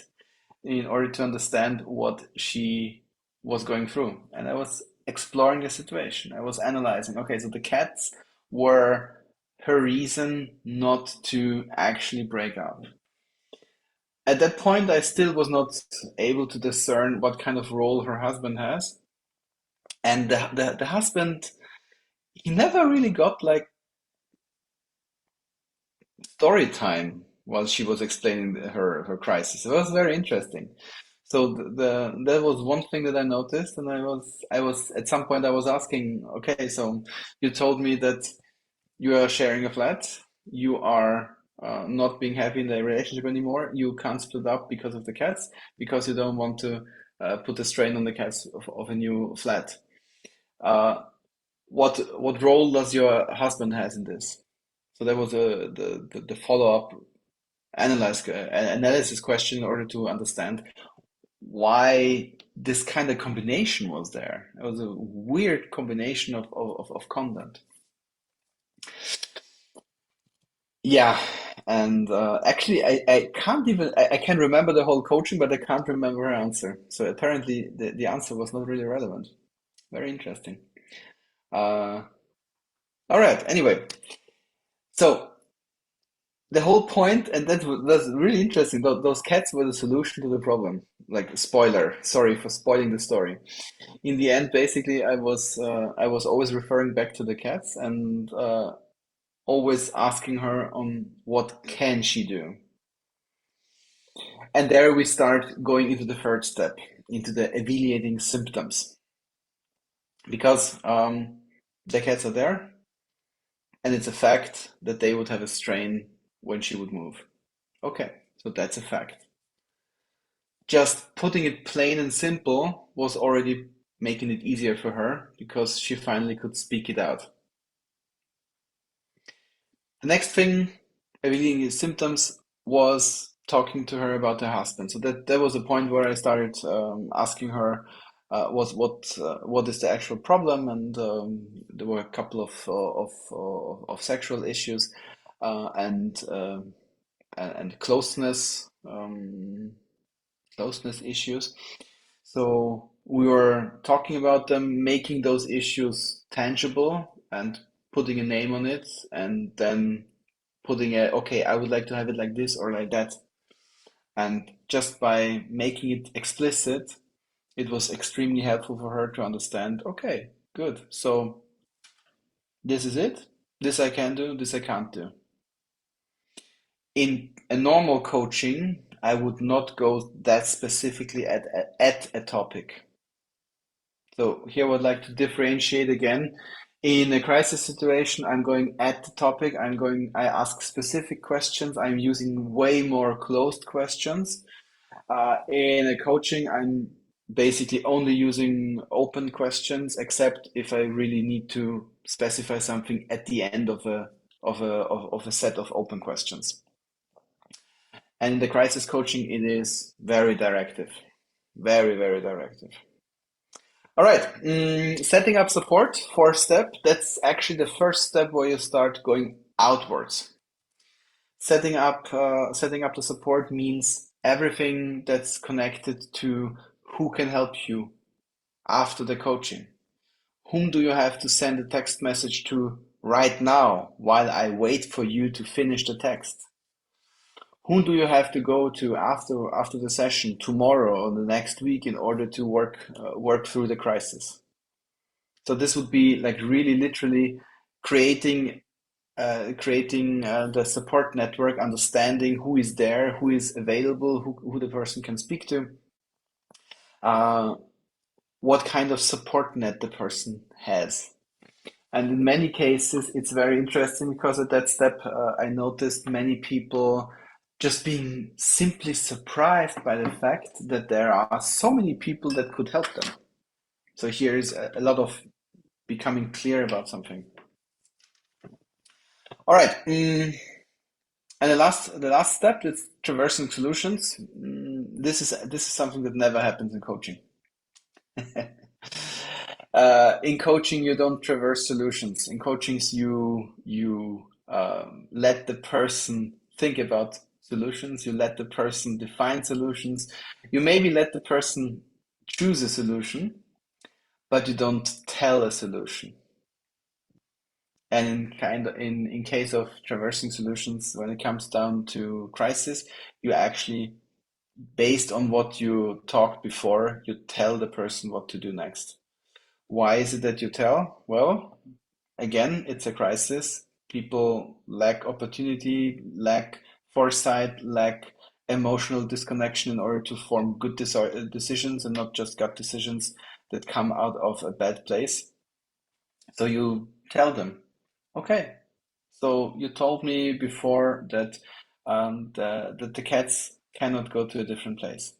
in order to understand what she was going through. And I was exploring the situation. I was analyzing, okay, so the cats were her reason not to actually break up. At that point, I still was not able to discern what kind of role her husband has. And the husband, he never really got like story time while she was explaining her crisis. It was very interesting. So that was one thing that I noticed, and I was at some point I was asking, okay, so you told me that you are sharing a flat, you are not being happy in the relationship anymore, you can't split up because of the cats, because you don't want to put a strain on the cats of a new flat. Uh, what role does your husband has in this? So that was the follow-up analysis question in order to understand why this kind of combination was there. It was a weird combination of content. Yeah, and actually, I can't even I can remember the whole coaching, but I can't remember her answer. So apparently, the answer was not really relevant. Very interesting. Uh, all right. Anyway, so the whole point, and that's really interesting. Those cats were the solution to the problem. Like spoiler, sorry for spoiling the story. In the end, basically, I was always referring back to the cats and always asking her on what can she do. And there we start going into the third step, into the alleviating symptoms, because the cats are there. And it's a fact that they would have a strain when she would move. Okay, so that's a fact. Just putting it plain and simple was already making it easier for her because she finally could speak it out. The next thing, revealing his symptoms, was talking to her about her husband. So that was a point where I started asking her what is the actual problem, and there were a couple of sexual issues and closeness issues. So we were talking about them, making those issues tangible and putting a name on it, and then okay, I would like to have it like this or like that. And just by making it explicit, it was extremely helpful for her to understand, okay, good. So this is it. This I can do, this I can't do. In a normal coaching, I would not go that specifically at a topic. So here I would like to differentiate again. In a crisis situation, I'm going at the topic. I ask specific questions. I'm using way more closed questions. In a coaching, I'm basically only using open questions, except if I really need to specify something at the end of a set of open questions. And in the crisis coaching, it is very directive, very, very directive. All right, setting up support, fourth step. That's actually the first step where you start going outwards. Setting up the support means everything that's connected to who can help you after the coaching. Whom do you have to send a text message to right now while I wait for you to finish the text? Whom do you have to go to after the session tomorrow or the next week in order to work through the crisis? So this would be like really literally creating the support network, understanding who is there, who is available, who the person can speak to, uh, what kind of support net the person has. And in many cases, it's very interesting because at that step, I noticed many people just being simply surprised by the fact that there are so many people that could help them. So here is a lot of becoming clear about something. All right. And the last step is traversing solutions. This is something that never happens in coaching. In coaching, you don't traverse solutions. In coachings, you let the person think about solutions. You let the person define solutions. You maybe let the person choose a solution, but you don't tell a solution. And in case of traversing solutions, when it comes down to crisis, you actually, based on what you talked before, you tell the person what to do next. Why is it that you tell? Well, again, it's a crisis. People lack opportunity, lack foresight, lack emotional disconnection in order to form good decisions and not just gut decisions that come out of a bad place. So you tell them, okay, so you told me before that the cats cannot go to a different place.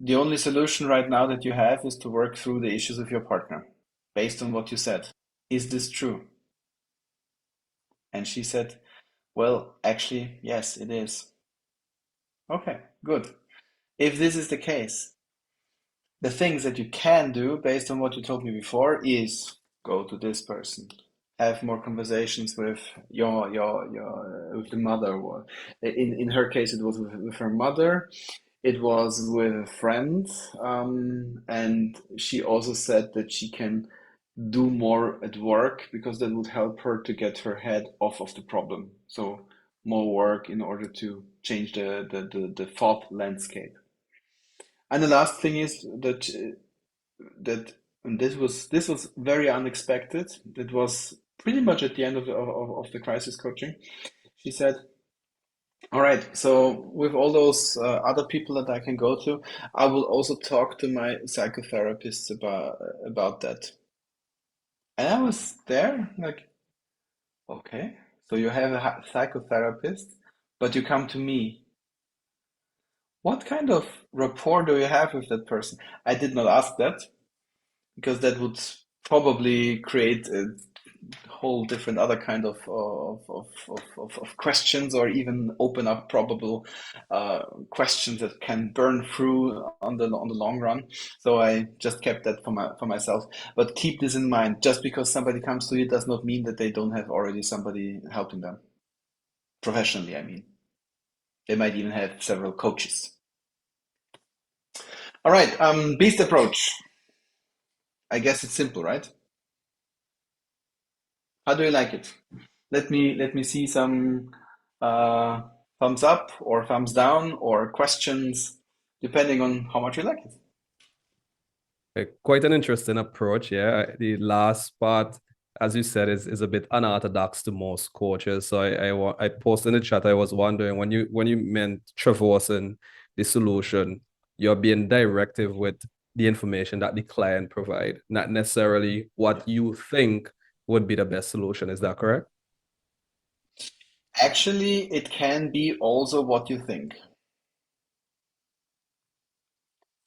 The only solution right now that you have is to work through the issues of your partner, based on what you said. Is this true? And she said, well, actually, yes, it is. Okay, good. If this is the case, the things that you can do based on what you told me before is go to this person, have more conversations with with the mother. In her case, it was with her mother. It was with a friend, and she also said that she can do more at work because that would help her to get her head off of the problem. So more work in order to change the thought landscape. And the last thing is that and this was very unexpected. It was pretty much at the end of the crisis coaching. She said, all right, so with all those other people that I can go to, I will also talk to my psychotherapists about that. And I was there, like, Okay. So you have a psychotherapist, but you come to me. What kind of rapport do you have with that person? I did not ask that because that would probably create a whole different other kind of questions, or even open up probable questions that can burn through on the long run. So I just kept that for myself. But keep this in mind: just because somebody comes to you does not mean that they don't have already somebody helping them professionally. I mean, they might even have several coaches. All right, beast approach. I guess it's simple, right? How do you like it? Let me see some uh, thumbs up or thumbs down or questions, depending on how much you like it. Quite an interesting approach. Yeah. The last part, as you said, is a bit unorthodox to most coaches. So I posted in the chat. I was wondering when you meant traversing the solution, you're being directive with the information that the client provide, not necessarily what you think would be the best solution. Is that correct? Actually, it can be also what you think.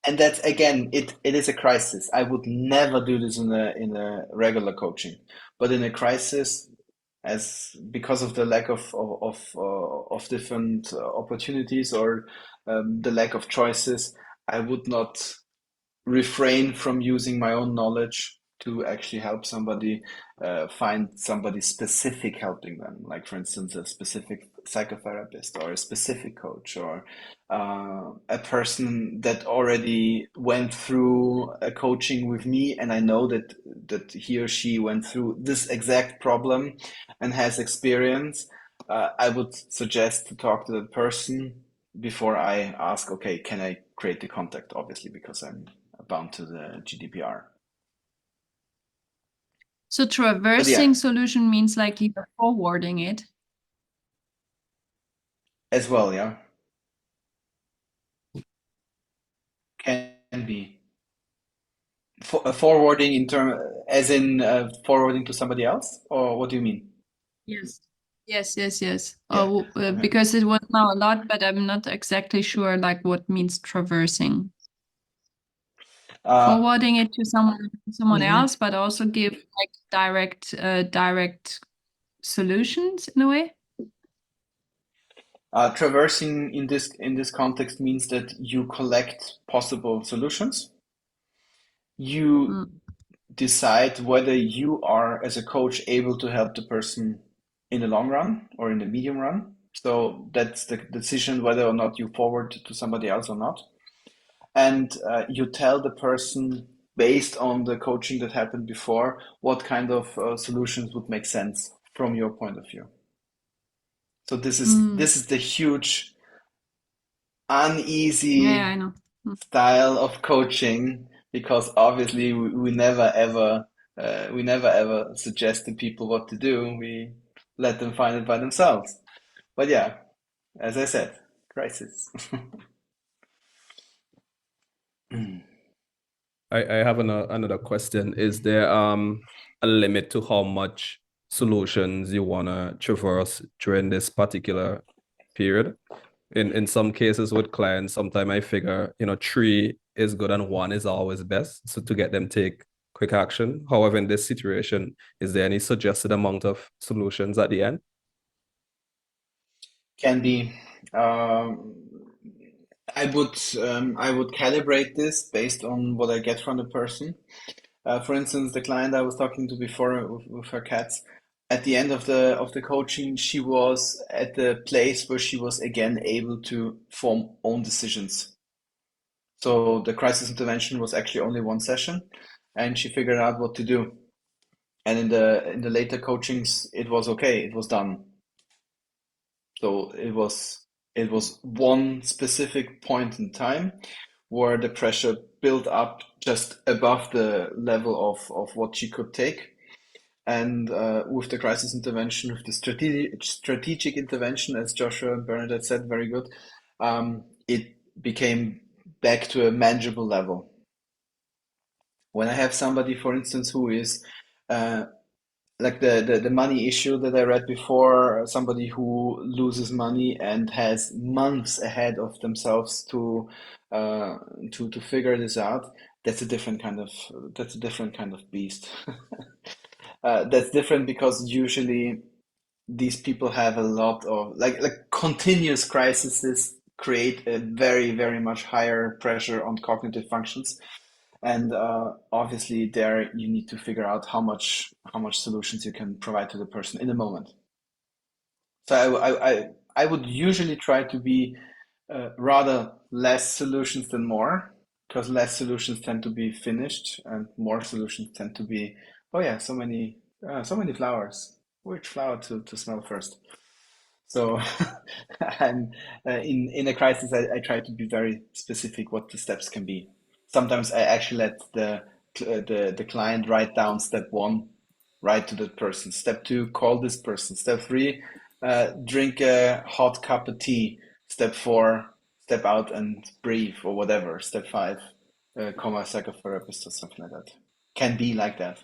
And that's again, it is a crisis. I would never do this in a regular coaching, but in a crisis, as because of the lack of different opportunities, or the lack of choices, I would not refrain from using my own knowledge to actually help somebody find somebody specific helping them, like for instance a specific psychotherapist or a specific coach, or a person that already went through a coaching with me, and I know that he or she went through this exact problem and has experience. I would suggest to talk to that person before I ask, okay, can I create the contact? Obviously, because I'm bound to the GDPR. So But yeah, traversing solution means like you're forwarding it. as well, yeah, can be forwarding in term, as in forwarding to somebody else, or what do you mean? Yes. Yes, yes, yes. Yeah. Oh, because it was now a lot, but I'm not exactly sure like what means traversing. Uh, Forwarding it to someone mhm. else, but also give like direct solutions in a way. Traversing in this context means that you collect possible solutions. You Mm. decide whether you are, as a coach, able to help the person in the long run or in the medium run. So that's the decision whether or not you forward to somebody else or not. And you tell the person, based on the coaching that happened before, what kind of solutions would make sense from your point of view. So Mm. this is the huge Yeah, I uneasy know. Mm. style of coaching, because obviously we never ever suggest to people what to do. We let them find it by themselves. But yeah, as I said, crisis. I have another question. Is there a limit to how much solutions you wanna traverse during this particular period? In some cases with clients, sometimes I figure, three is good and one is always best. So to get them take quick action. However, in this situation, is there any suggested amount of solutions at the end? Can be. Um, I would calibrate this based on what I get from the person. For instance, the client I was talking to before with her cats, at the end of the coaching, she was at the place where she was again able to form own decisions. So the crisis intervention was actually only one session, and she figured out what to do. And in the later coachings, it was okay, it was done. So it was one specific point in time where the pressure built up just above the level of what she could take. And with the crisis intervention, with the strategic intervention, as Joshua and Bernadette said, very good, it became back to a manageable level. When I have somebody, for instance, who is uh, like the money issue that I read before, somebody who loses money and has months ahead of themselves uh, to figure this out. That's a different kind of beast. That's different because usually these people have a lot of like continuous crises create a very much higher pressure on cognitive functions. And obviously, there you need to figure out how much solutions you can provide to the person in the moment. So I would usually try to be rather less solutions than more, because less solutions tend to be finished, and more solutions tend to be, oh yeah, so many flowers. Which flower to smell first? So I'm in a crisis. I try to be very specific what the steps can be. Sometimes I actually let the client write down step one, write to that person. Step two, call this person. Step three, drink a hot cup of tea. Step four, step out and breathe or whatever. Step five, call my psychotherapist or something like that. Can be like that.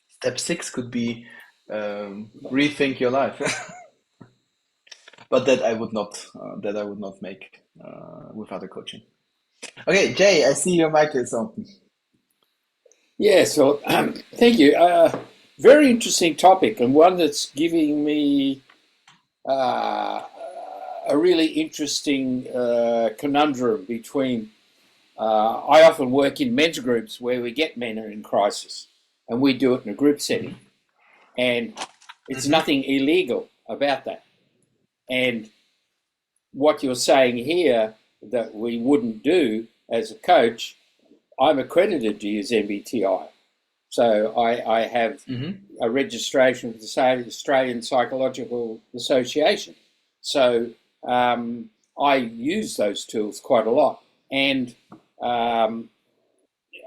Step six could be rethink your life. But that I would not make with other coaching. Okay, Jay, I see your mic is open. Yeah, so thank you. Very interesting topic, and one that's giving me uh, a really interesting conundrum between. I often work in men's groups where we get men who are in crisis, and we do it in a group setting, and it's Mm-hmm. nothing illegal about that. And what you're saying here that we wouldn't do as a coach, I'm accredited to use MBTI. So I have Mm-hmm. a registration with the Australian Psychological Association. So I use those tools quite a lot. And um,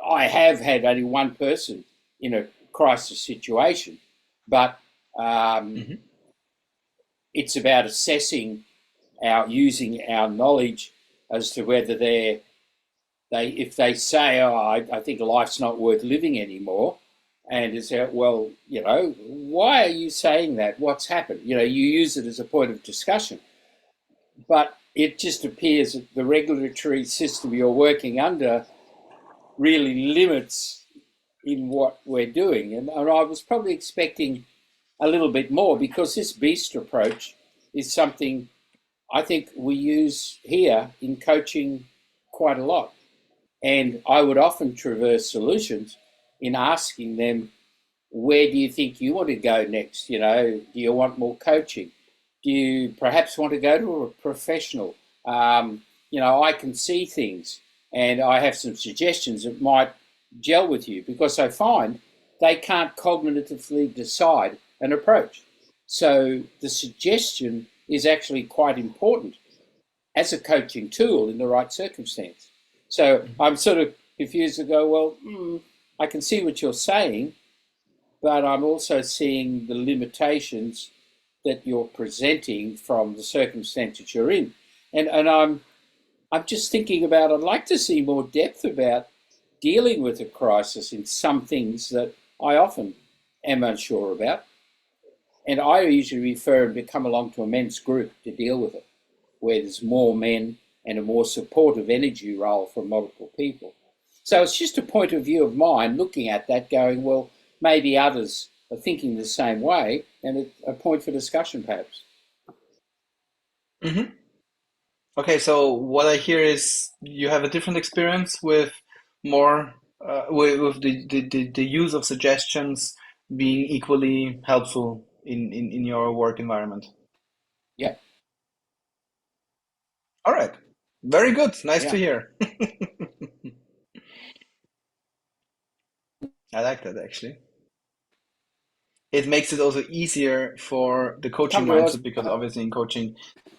I have had only one person in a crisis situation, but um, Mm-hmm. it's about assessing using our knowledge as to whether if they say, "Oh, I think life's not worth living anymore," and it's well, why are you saying that? What's happened? You use it as a point of discussion, but it just appears that the regulatory system you're working under really limits in what we're doing, and I was probably expecting a little bit more because this beast approach is something I think we use here in coaching quite a lot. And I would often traverse solutions in asking them, where do you think you want to go next? Do you want more coaching? Do you perhaps want to go to a professional? I can see things and I have some suggestions that might gel with you because I find they can't cognitively decide an approach. So the suggestion is actually quite important as a coaching tool in the right circumstance. So I'm sort of confused to go, well, I can see what you're saying, but I'm also seeing the limitations that you're presenting from the circumstances you're in. And I'm just thinking about, I'd like to see more depth about dealing with a crisis in some things that I often am unsure about. And I usually refer them to come along to a men's group to deal with it, where there's more men and a more supportive energy role from multiple people. So it's just a point of view of mine looking at that, going, well, maybe others are thinking the same way, and a point for discussion, perhaps. Mm-hmm. Okay, so what I hear is you have a different experience with more with the use of suggestions being equally helpful in your work environment. Yeah, All right. Very good. Nice to yeah. hear. I like that actually. It makes it also easier for the coaching Come to us. mindset because obviously in coaching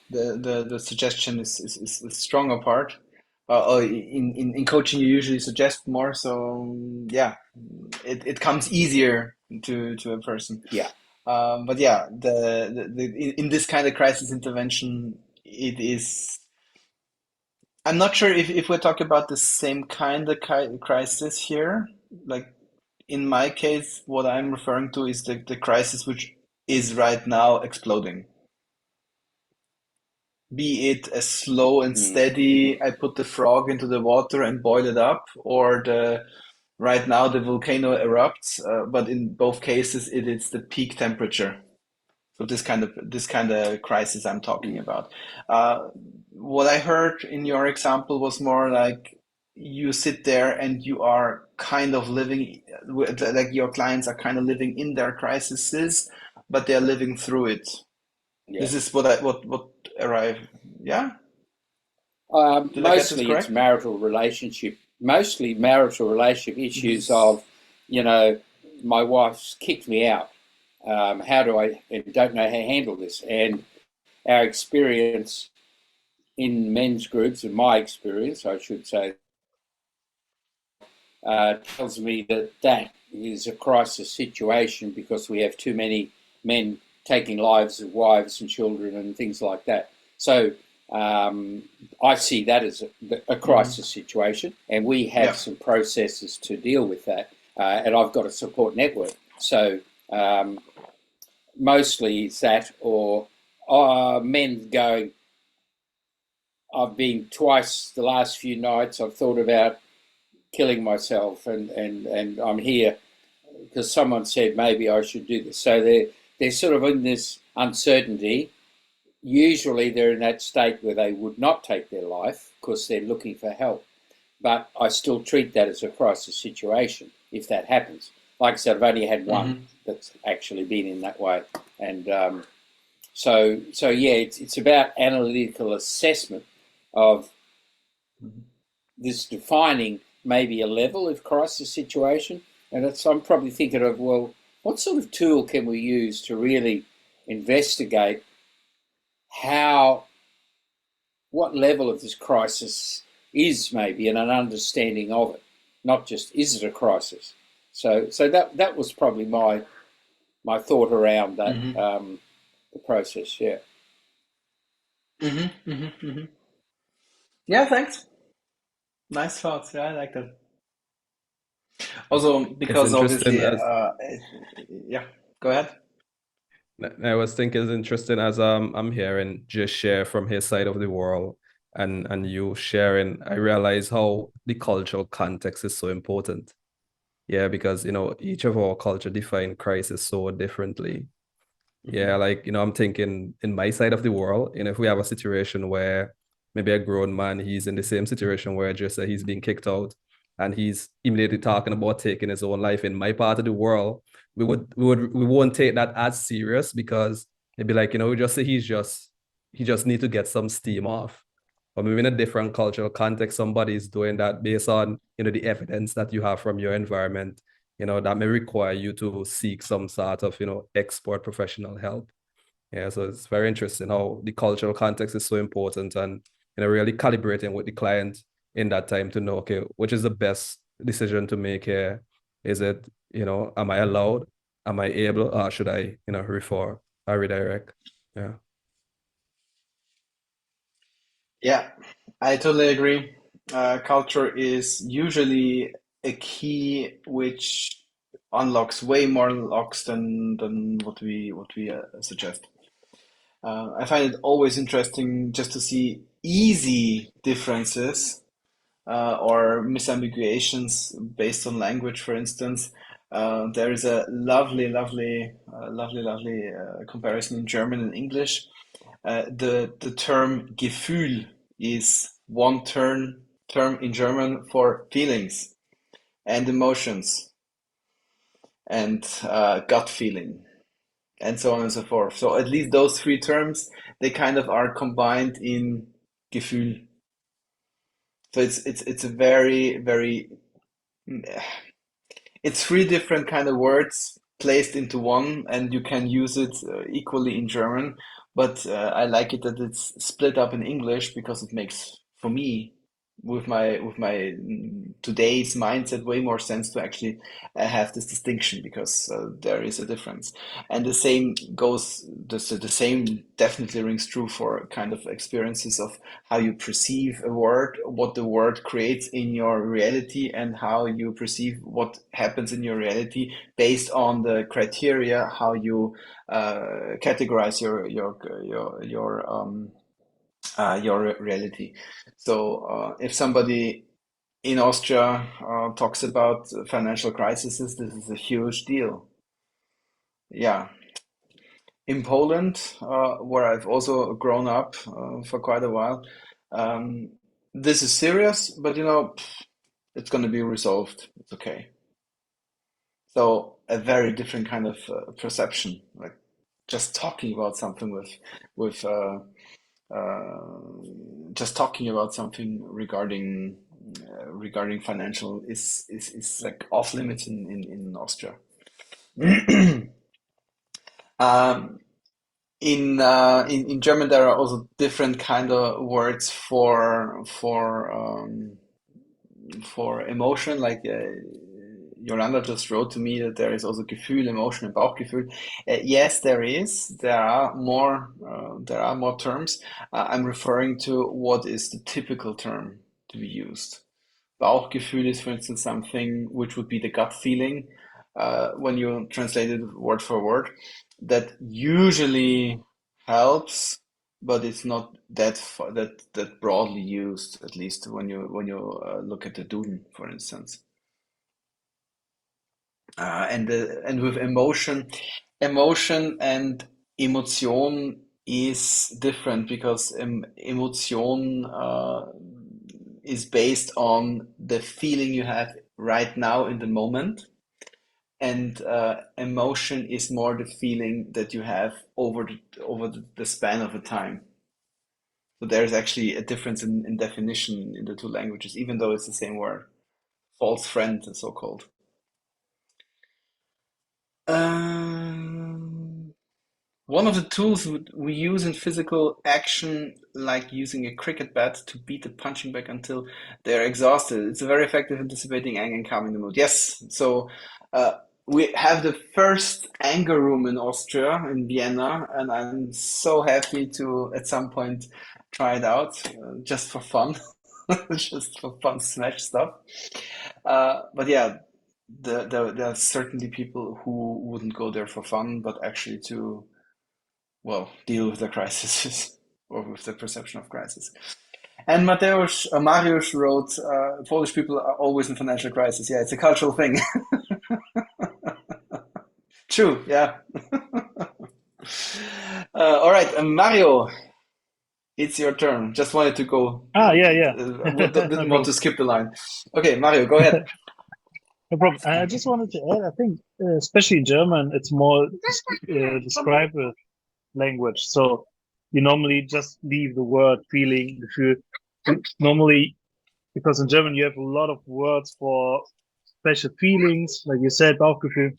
the suggestion is the stronger part. In coaching you usually suggest more, so yeah, it comes easier to a person. Yeah. But yeah, in this kind of crisis intervention, it is. I'm not sure if we're talking about the same kind of crisis here. Like in my case, what I'm referring to is the crisis which is right now exploding. Be it a slow and steady, I put the frog into the water and boil it up, or the right now the volcano erupts, but in both cases it is the peak temperature. So this kind of crisis I'm talking about. What I heard in your example was more like you sit there and you are kind of living, like your clients are kind of living in their crises, but they're living through it. Yeah. This is what arrive. Yeah, did I get this Mostly it's correct? mostly marital relationship issues of, my wife's kicked me out. How do I, and don't know how to handle this? And our experience in men's groups, and my experience, I should say, tells me that that is a crisis situation because we have too many men taking lives of wives and children and things like that. So I see that as a crisis situation, and we have Yeah. some processes to deal with that. And I've got a support network. So mostly it's that, or men going, I've been twice the last few nights, I've thought about killing myself, and I'm here because someone said maybe I should do this. So they're sort of in this uncertainty. Usually they're in that state where they would not take their life because they're looking for help. But I still treat that as a crisis situation if that happens. Like I said, I've only had one that's actually been in that way, and so yeah, it's about analytical assessment of this defining maybe a level of crisis situation. And I'm probably thinking of, well, what sort of tool can we use to really investigate what level of this crisis is maybe, and an understanding of it, not just is it a crisis. So that was probably my thought around that the process. Yeah. Yeah, thanks. Nice thoughts. Yeah, I like that. Also, It's because interesting obviously, as yeah, go ahead. I was thinking it's interesting as I'm hearing just share from his side of the world and you sharing, I realize how the cultural context is so important. Yeah, because each of our culture define crisis so differently. Yeah, like I'm thinking in my side of the world, if we have a situation where maybe a grown man, he's in the same situation where just he's being kicked out and he's immediately talking about taking his own life in my part of the world, we won't take that as serious because it'd be like, we just say he just need to get some steam off. But maybe in a different cultural context, somebody is doing that based on, the evidence that you have from your environment, that may require you to seek some sort of, expert professional help. Yeah, so it's very interesting how the cultural context is so important and, really calibrating with the client in that time to know, okay, which is the best decision to make here? Is it, am I allowed? Am I able? Or should I, refer or redirect? Yeah. Yeah, I totally agree. Culture is usually a key which unlocks way more locks than what we suggest. I find it always interesting just to see easy differences or misambiguations based on language, for instance. There is a lovely comparison in German and English. The term Gefühl is one term in German for feelings and emotions and gut feeling and so on and so forth. So at least those three terms, they kind of are combined in Gefühl. So it's a very it's three different kind of words placed into one, and you can use it equally in German. But I like it that it's split up in English because it makes, for me, with my today's mindset way more sense to actually have this distinction, because there is a difference. And the same goes, the same definitely rings true for kind of experiences of how you perceive a word, what the word creates in your reality, and how you perceive what happens in your reality based on the criteria how you categorize your reality. So if somebody in Austria talks about financial crises, this is a huge deal. Yeah. In Poland, where I've also grown up for quite a while, um, this is serious, but it's going to be resolved. It's okay. So a very different kind of perception, like just talking about something with uh, just talking about something regarding financial is like off limits in Austria. Um, in German, there are also different kind of words for emotion. Like Yolanda just wrote to me that there is also Gefühl, emotion, and Bauchgefühl. Yes, there is. There are more. There are more terms. I'm referring to what is the typical term to be used. Bauchgefühl is, for instance, something which would be the gut feeling when you translate it word for word. That usually helps, but it's not that broadly used, at least when you look at the Duden, for instance. And with emotion and emotion is different, because emotion is based on the feeling you have right now in the moment, and emotion is more the feeling that you have over the span of a time. So there's actually a difference in definition in the two languages, even though it's the same word. False friend, so called. Um, One of the tools we use in physical action, like using a cricket bat to beat the punching bag until they're exhausted. It's a very effective anticipating anger and calming the mood. Yes, so uh, we have the first anger room in Austria, in Vienna, and I'm so happy to at some point try it out, just for fun, just for fun, smash stuff. But yeah, there are certainly people who wouldn't go there for fun, but actually to, well, deal with the crisis or with the perception of crisis. And Mariusz wrote, Polish people are always in financial crisis. Yeah, it's a cultural thing. True, yeah. All right, Mario, it's your turn. Just wanted to go, Yeah. No didn't want problem. to skip the line. Okay, Mario, go ahead. No problem. I just wanted to add, I think, especially in German, it's more describtive language. So you normally just leave the word feeling. If you normally, because in German you have a lot of words for special feelings, like you said, Bauchgefühl.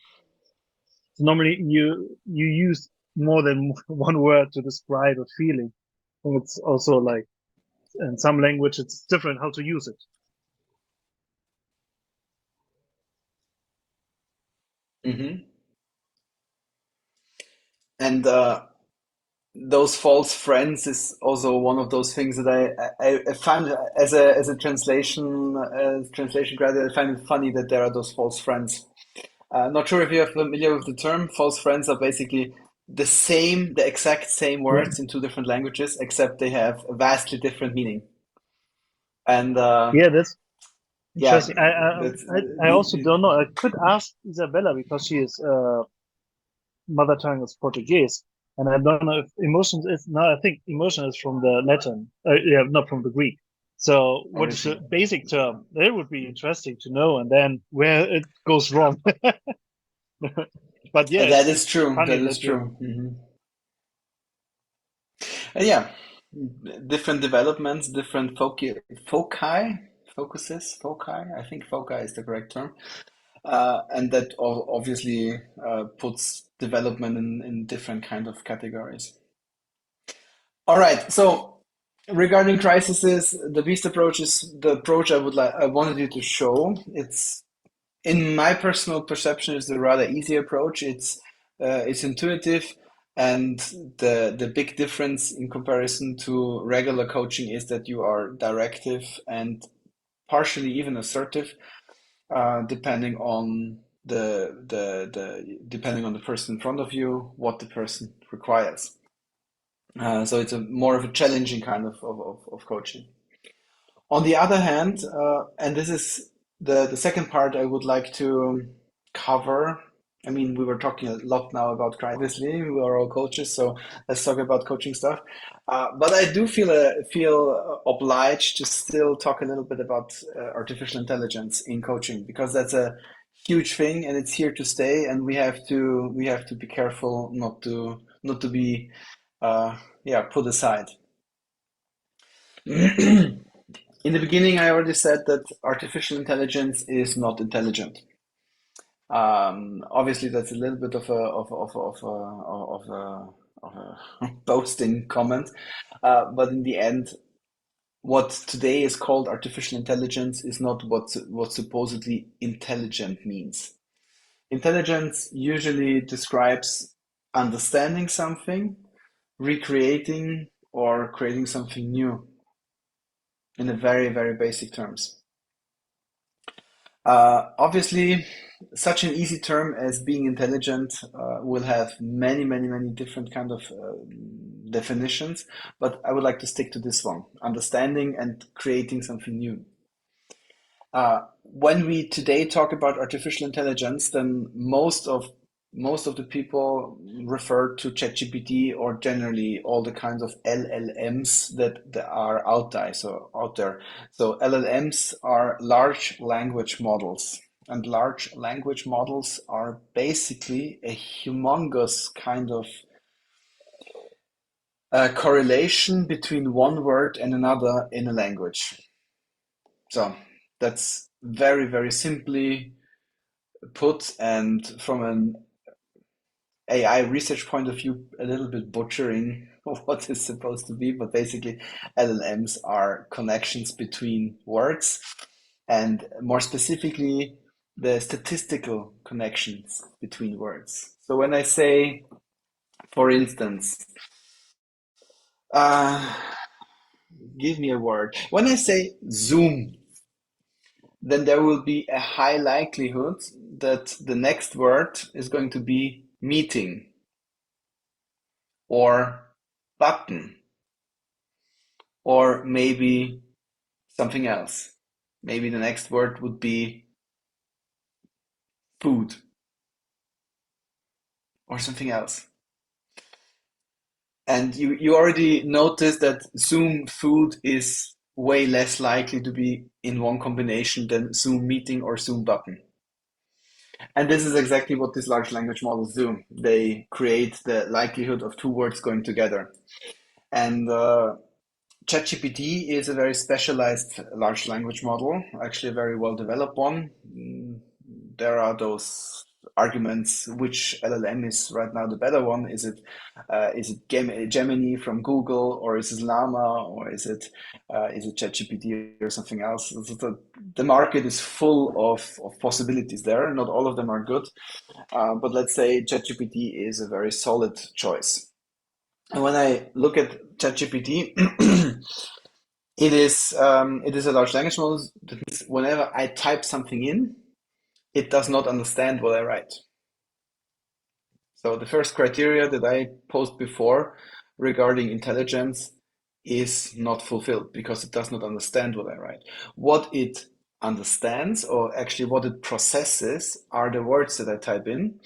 So normally you use more than one word to describe a feeling. And it's also like in some language it's different how to use it. Hmm. And those false friends is also one of those things that I find as a translation graduate, I find it funny that there are those false friends. Not sure if you're familiar with the term. False friends are basically the exact same Yeah, words in two different languages, except they have a vastly different meaning. And yeah, that's yeah, interesting. I also don't know. I could ask Isabella because she is mother tongue is Portuguese, and I don't know if emotions is no. I think emotion is from the Latin. Yeah, not from the Greek. So, what is the origin. basic term? That would be interesting to know, and then where it goes wrong. But yeah, That is it's true. funny That is that you. true. Yeah, different developments, different foci. I think foci is the correct term, and that obviously puts development in different kind of categories. All right, so Regarding crises, the beast approach is the approach I wanted you to show. It's, in my personal perception, is the rather easy approach. It's intuitive, and the big difference in comparison to regular coaching is that you are directive and partially even assertive, depending on depending on the person in front of you, what the person requires. So it's a more of a challenging kind of coaching. On the other hand, and this is the second part I would like to cover. I mean, we were talking a lot now about crisis. Obviously, we are all coaches, so let's talk about coaching stuff. But I do feel obliged to still talk a little bit about artificial intelligence in coaching, because that's a huge thing and it's here to stay, and we have to be careful not to be put aside. In the beginning, I already said that artificial intelligence is not intelligent. Obviously, that's a little bit of a boasting comment, but in the end, what today is called artificial intelligence is not what supposedly intelligent means. Intelligence usually describes understanding something, recreating, or creating something new in a very, very basic terms. Obviously, such an easy term as being intelligent will have many, many, many different kind of definitions, but I would like to stick to this one: understanding and creating something new. When we today talk about artificial intelligence, then most of the people refer to ChatGPT, or generally all the kinds of LLMs that are out there. So LLMs are large language models, and large language models are basically a humongous kind of correlation between one word and another in a language. So that's very, very simply put, and from an AI research point of view, a little bit butchering what is supposed to be, but basically LLMs are connections between words, and more specifically, the statistical connections between words. So when I say, for instance, uh, give me a word. When I say Zoom, then there will be a high likelihood that the next word is going to be meeting or button or maybe something else. Maybe the next word would be food or something else. And you already noticed that Zoom food is way less likely to be in one combination than Zoom meeting or Zoom button. And this is exactly what these large language models do. They create the likelihood of two words going together. And ChatGPT is a very specialized large language model, actually a very well developed one. There are those arguments which LLM is right now the better one. Is it Gemini from Google, or is it Llama, or is it ChatGPT or something else? The market is full of possibilities there. Not all of them are good, but let's say ChatGPT is a very solid choice. And when I look at ChatGPT, it is a large language model. That means whenever I type something in, it does not understand what I write. So the first criteria that I posed before regarding intelligence is not fulfilled, because it does not understand what I write. What it understands, or actually what it processes, are the words that I type in,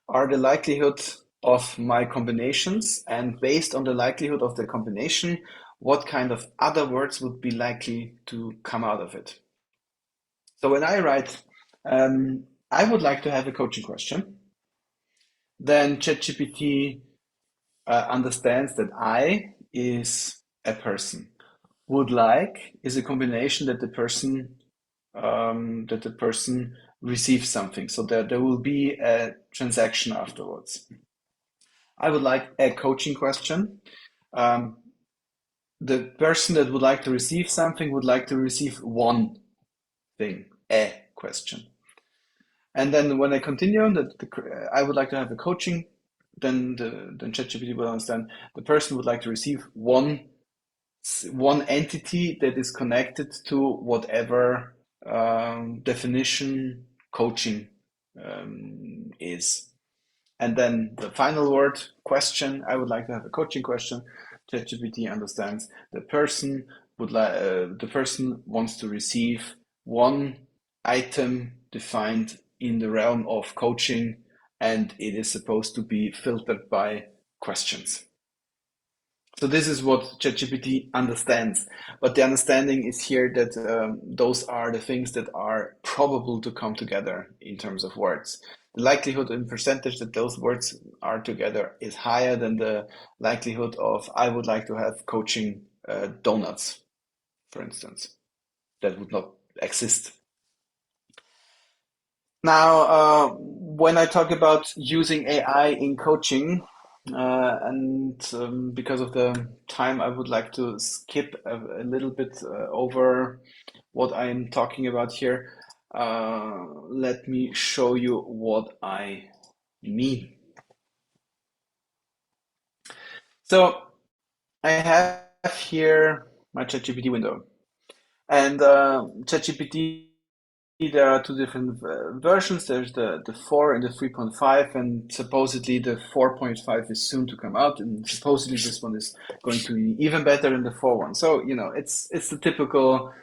are the likelihood of my combinations, and based on the likelihood of the combination, what kind of other words would be likely to come out of it. So when I write, I would like to have a coaching question, then ChatGPT understands that I is a person. Would like is a combination that the person receives something, so that there will be a transaction afterwards. I would like a coaching question. the person that would like to receive something would like to receive one thing, a question. And then when I continue, I would like to have a coaching, then ChatGPT will understand the person would like to receive one entity that is connected to whatever definition coaching is. And then the final word, question, I would like to have a coaching question. ChatGPT understands the person the person wants to receive one item defined in the realm of coaching, and it is supposed to be filtered by questions. So this is what ChatGPT understands, but the understanding is here that those are the things that are probable to come together in terms of words. The likelihood in percentage that those words are together is higher than the likelihood of I would like to have coaching donuts, for instance. That would not exist. Now, when I talk about using AI in coaching, and because of the time, I would like to skip a little bit over what I'm talking about here. Let me show you what I mean. So I have here my ChatGPT window, and ChatGPT, there are two different versions. There's the 4 and the 3.5, and supposedly the 4.5 is soon to come out, and supposedly this one is going to be even better than the 4 one. So it's the typical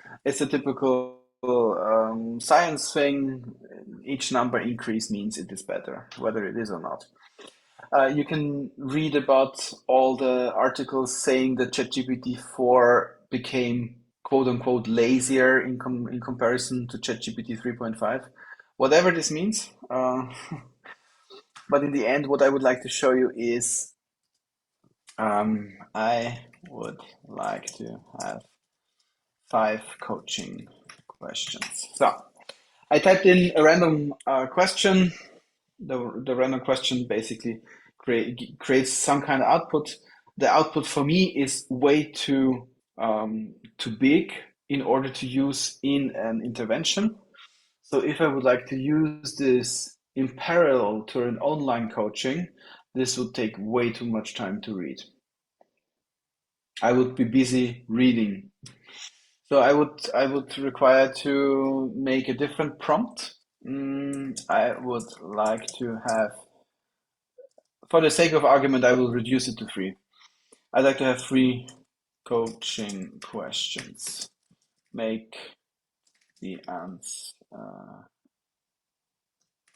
science thing. Each number increase means it is better, whether it is or not. You can read about all the articles saying that ChatGPT 4 became quote unquote lazier in comparison to ChatGPT 3.5, whatever this means. But in the end, what I would like to show you is I would like to have 5 coaching questions. So I typed in a random question. The random question basically creates some kind of output. The output for me is way too big in order to use in an intervention. So if I would like to use this in parallel to an online coaching, this would take way too much time to read. I would be busy reading. So I would require to make a different prompt. I would like to have, for the sake of argument, I will reduce it to 3. I'd like to have 3 coaching questions. Make the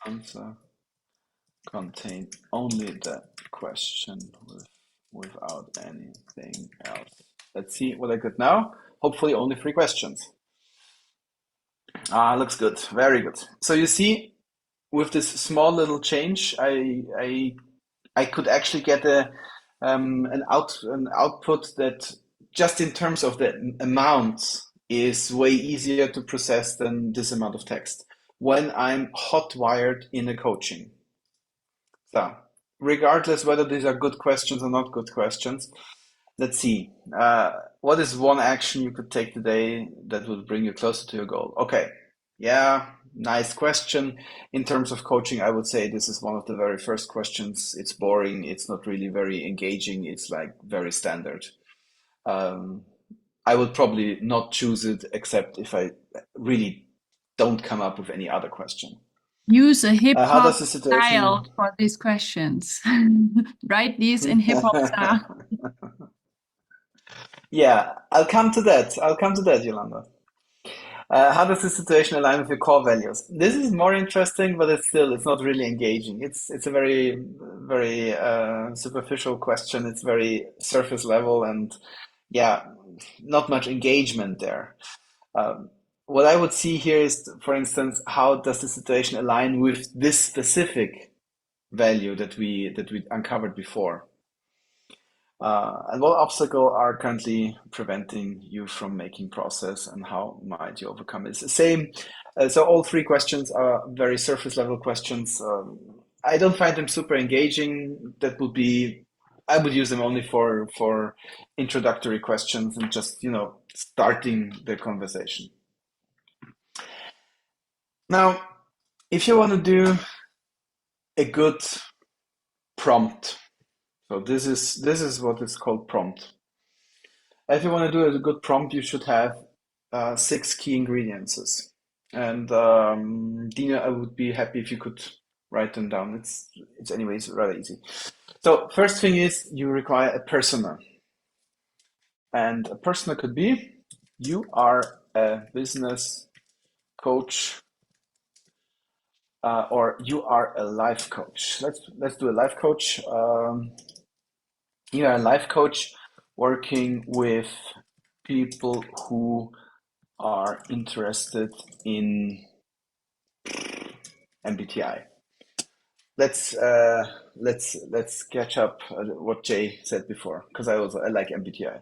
answer contain only the question without anything else. Let's see what I got now. Hopefully only 3 questions. Looks good. Very good. So you see, with this small little change, I could actually get an output that just in terms of the amount is way easier to process than this amount of text when I'm hot-wired in a coaching. So regardless whether these are good questions or not good questions, let's see. What is one action you could take today that will bring you closer to your goal? Okay, yeah, nice question. In terms of coaching, I would say this is one of the very first questions. It's boring. It's not really very engaging. It's like very standard. I would probably not choose it except if I really don't come up with any other question. Use a hip How hop does the situation? style for these questions. Write these in hip hop style. Yeah, I'll come to that. Yolanda. How does the situation align with your core values? This is more interesting, but it's not really engaging. It's a very, very superficial question. It's very surface level, and yeah, not much engagement there. What I would see here is, for instance, how does the situation align with this specific value that we uncovered before? And what obstacles are currently preventing you from making progress, and how might you overcome it? It's the same. So all 3 questions are very surface level questions. I don't find them super engaging. That would be I would use them only for introductory questions and just, starting the conversation. Now, if you want to do a good prompt, so this is what is called prompt. If you want to do a good prompt, you should have 6 key ingredients. And Dina, I would be happy if you could write them down. It's anyways rather easy. So first thing is you require a persona. And a persona could be you are a business coach or you are a life coach. Let's do a life coach. You are a life coach working with people who are interested in MBTI. Let's catch up what Jay said before, because I like MBTI.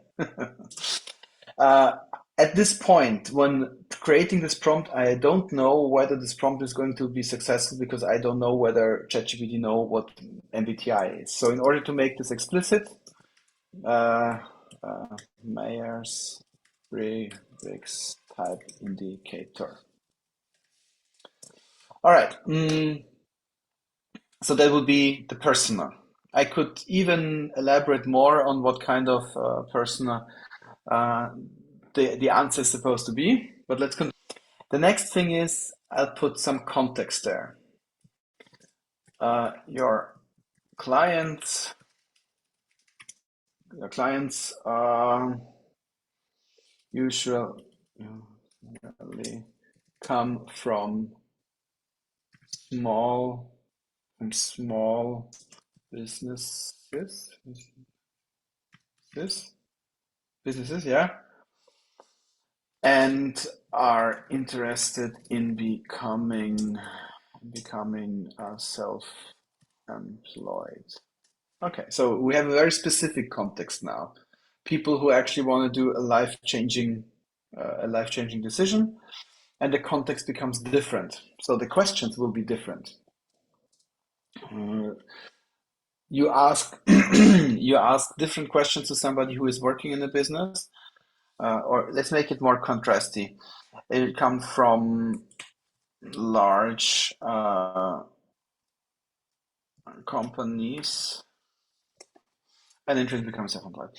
At this point, when creating this prompt, I don't know whether this prompt is going to be successful because I don't know whether ChatGPT know what MBTI is. So in order to make this explicit, Myers-Briggs type indicator. All right. So that would be the persona. I could even elaborate more on what kind of persona the answer is supposed to be, but let's continue. The next thing is I'll put some context there. Your clients usually come from small businesses, yeah, and are interested in becoming self-employed. Okay, so we have a very specific context now. People who actually want to do a life-changing decision, and the context becomes different. So the questions will be different. You ask you ask different questions to somebody who is working in a business, or let's make it more contrasty. It comes from large companies, and interest becomes self-employed.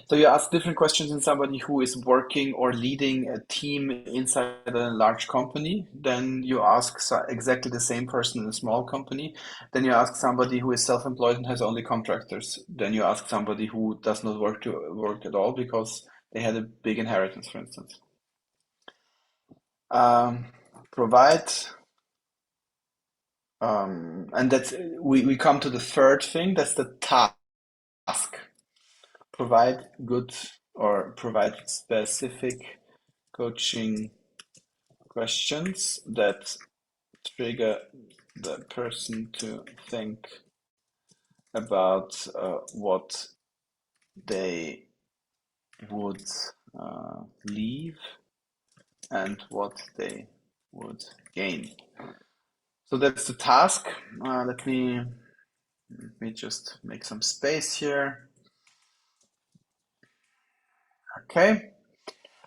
So you ask different questions in somebody who is working or leading a team inside a large company. Then you ask exactly the same person in a small company. Then you ask somebody who is self-employed and has only contractors. Then you ask somebody who does not work at all because they had a big inheritance, for instance. Provide, and that's we come to the third thing. That's the task. Provide good or provide specific coaching questions that trigger the person to think about what they would leave and what they would gain. So that's the task. Let me just make some space here. Okay.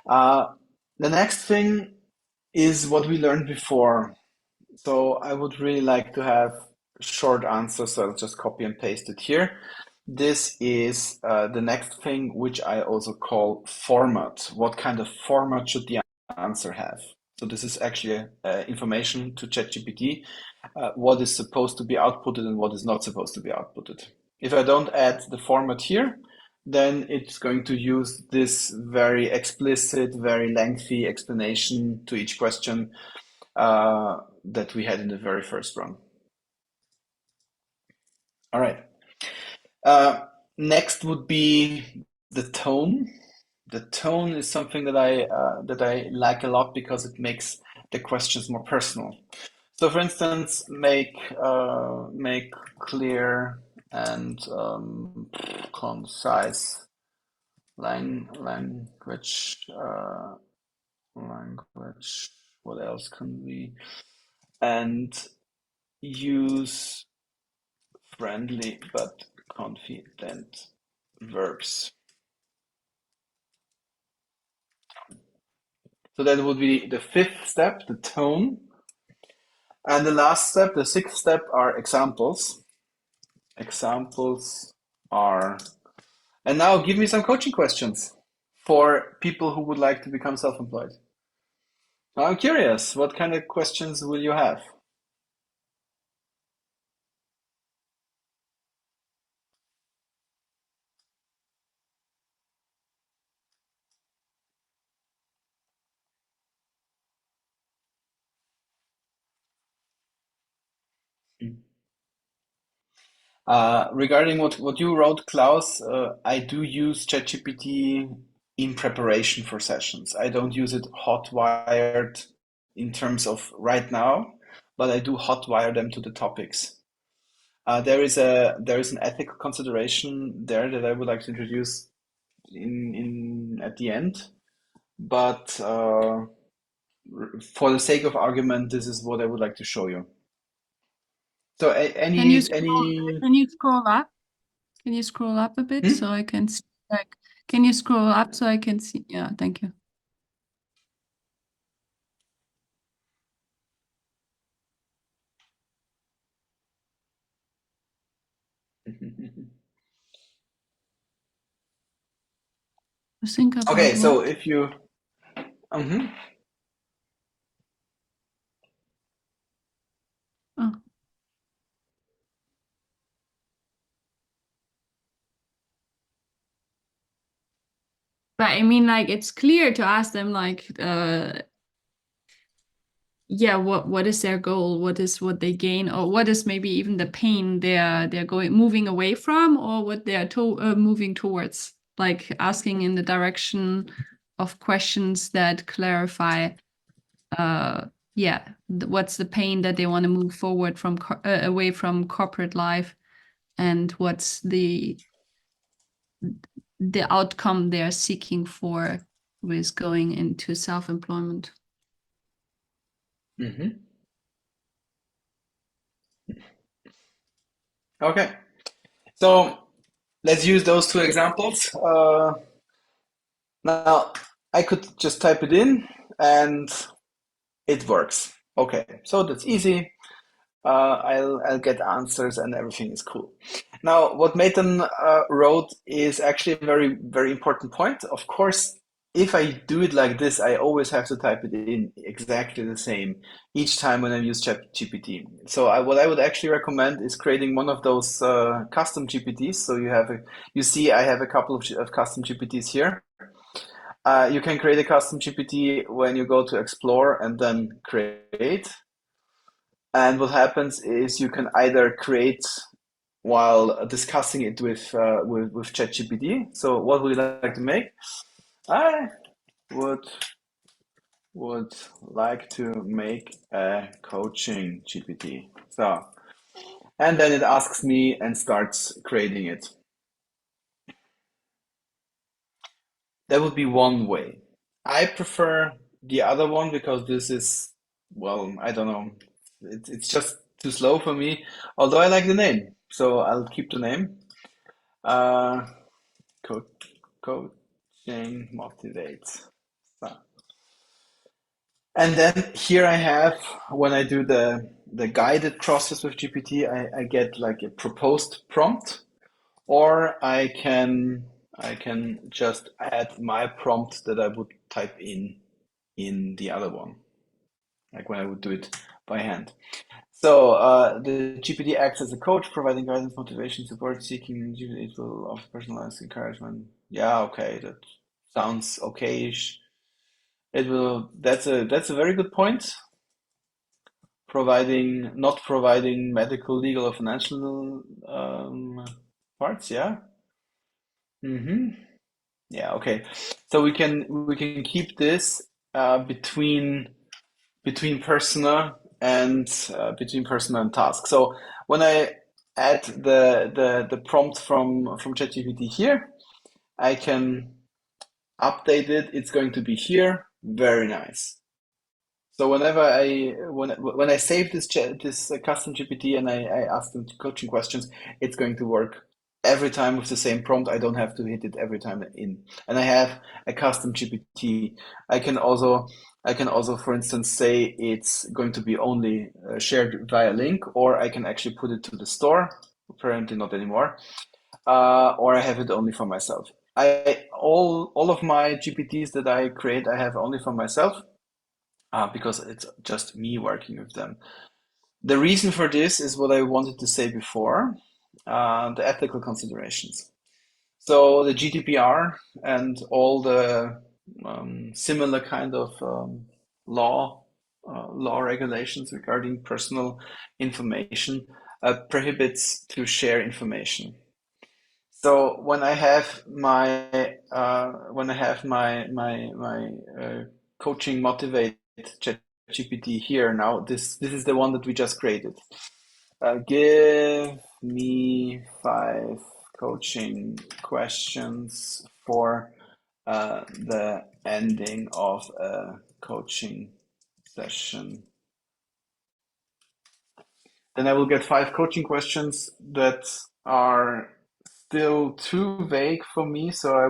The next thing is what we learned before. So I would really like to have short answers, so I'll just copy and paste it here. This is the next thing, which I also call format. What kind of format should the answer have? So this is actually information to ChatGPT, what is supposed to be outputted and what is not supposed to be outputted. If I don't add the format here, then it's going to use this very explicit, very lengthy explanation to each question that we had in the very first run. All right. Next would be the tone. The tone is something that I like a lot because it makes the questions more personal. So, for instance, make clear and concise language. What else can we? And use friendly but confident verbs. So that would be the fifth step, the tone. And the last step, the sixth step, are examples. Examples are, and now give me some coaching questions for people who would like to become self-employed. I'm curious, what kind of questions will you have? Regarding what you wrote, Klaus, I do use ChatGPT in preparation for sessions. I don't use it hot-wired in terms of right now, but I do hot-wire them to the topics. There is an ethical consideration there that I would like to introduce in at the end, but for the sake of argument, this is what I would like to show you. So Can you scroll up? Can you scroll up a bit so I can see? Like, can you scroll up so I can see? Yeah, thank you. Think about okay, so what? if you Oh. But I mean, like, it's clear to ask them, like, yeah, what is their goal? What is what they gain, or what is maybe even the pain they're moving away from, or what they're moving towards? Like asking in the direction of questions that clarify, yeah, what's the pain that they want to move forward from away from corporate life, and what's the outcome they're seeking for with going into self-employment. Okay, so let's use those two examples. Now I could just type it in and it works. Okay, so that's easy. I'll get answers and everything is cool. Now, what Nathan wrote is actually a very, very important point. Of course, if I do it like this, I always have to type it in exactly the same each time when I use ChatGPT. So what I would actually recommend is creating one of those custom GPTs. So you see I have a couple of custom GPTs here. You can create a custom GPT when you go to Explore and then Create. And what happens is you can either create while discussing it with ChatGPT. So what would you like to make? I would like to make a coaching GPT. So, and then it asks me and starts creating it. That would be one way. I prefer the other one because this is, well, I don't know. It's just too slow for me. Although I like the name, so I'll keep the name. Coaching motivates. So. And then here I have, when I do the guided process with GPT, I get like a proposed prompt, or I can just add my prompt that I would type in the other one, like when I would do it by hand. So the GPT acts as a coach, providing guidance, motivation, support, seeking. It will offer personalized encouragement. Yeah, okay, that sounds okayish. It will. That's a very good point. Not providing medical, legal, or financial parts. Yeah. Yeah. Okay. So we can keep this between persona and task. So when I add the prompt from ChatGPT here, I can update it. It's going to be here. Very nice. So whenever when I save this custom GPT and I ask them coaching questions, it's going to work every time with the same prompt. I don't have to hit it every time in. And I have a custom GPT. I can also, for instance, say it's going to be only shared via link, or I can actually put it to the store. Apparently not anymore. Or I have it only for myself. All of my GPTs that I create, I have only for myself because it's just me working with them. The reason for this is what I wanted to say before, the ethical considerations. So the GDPR and all the similar kind of law regulations regarding personal information prohibits to share information. So when I have my coaching motivate ChatGPT here now, this is the one that we just created. Give me 5 coaching questions for the ending of a coaching session. Then I will get 5 coaching questions that are still too vague for me, so I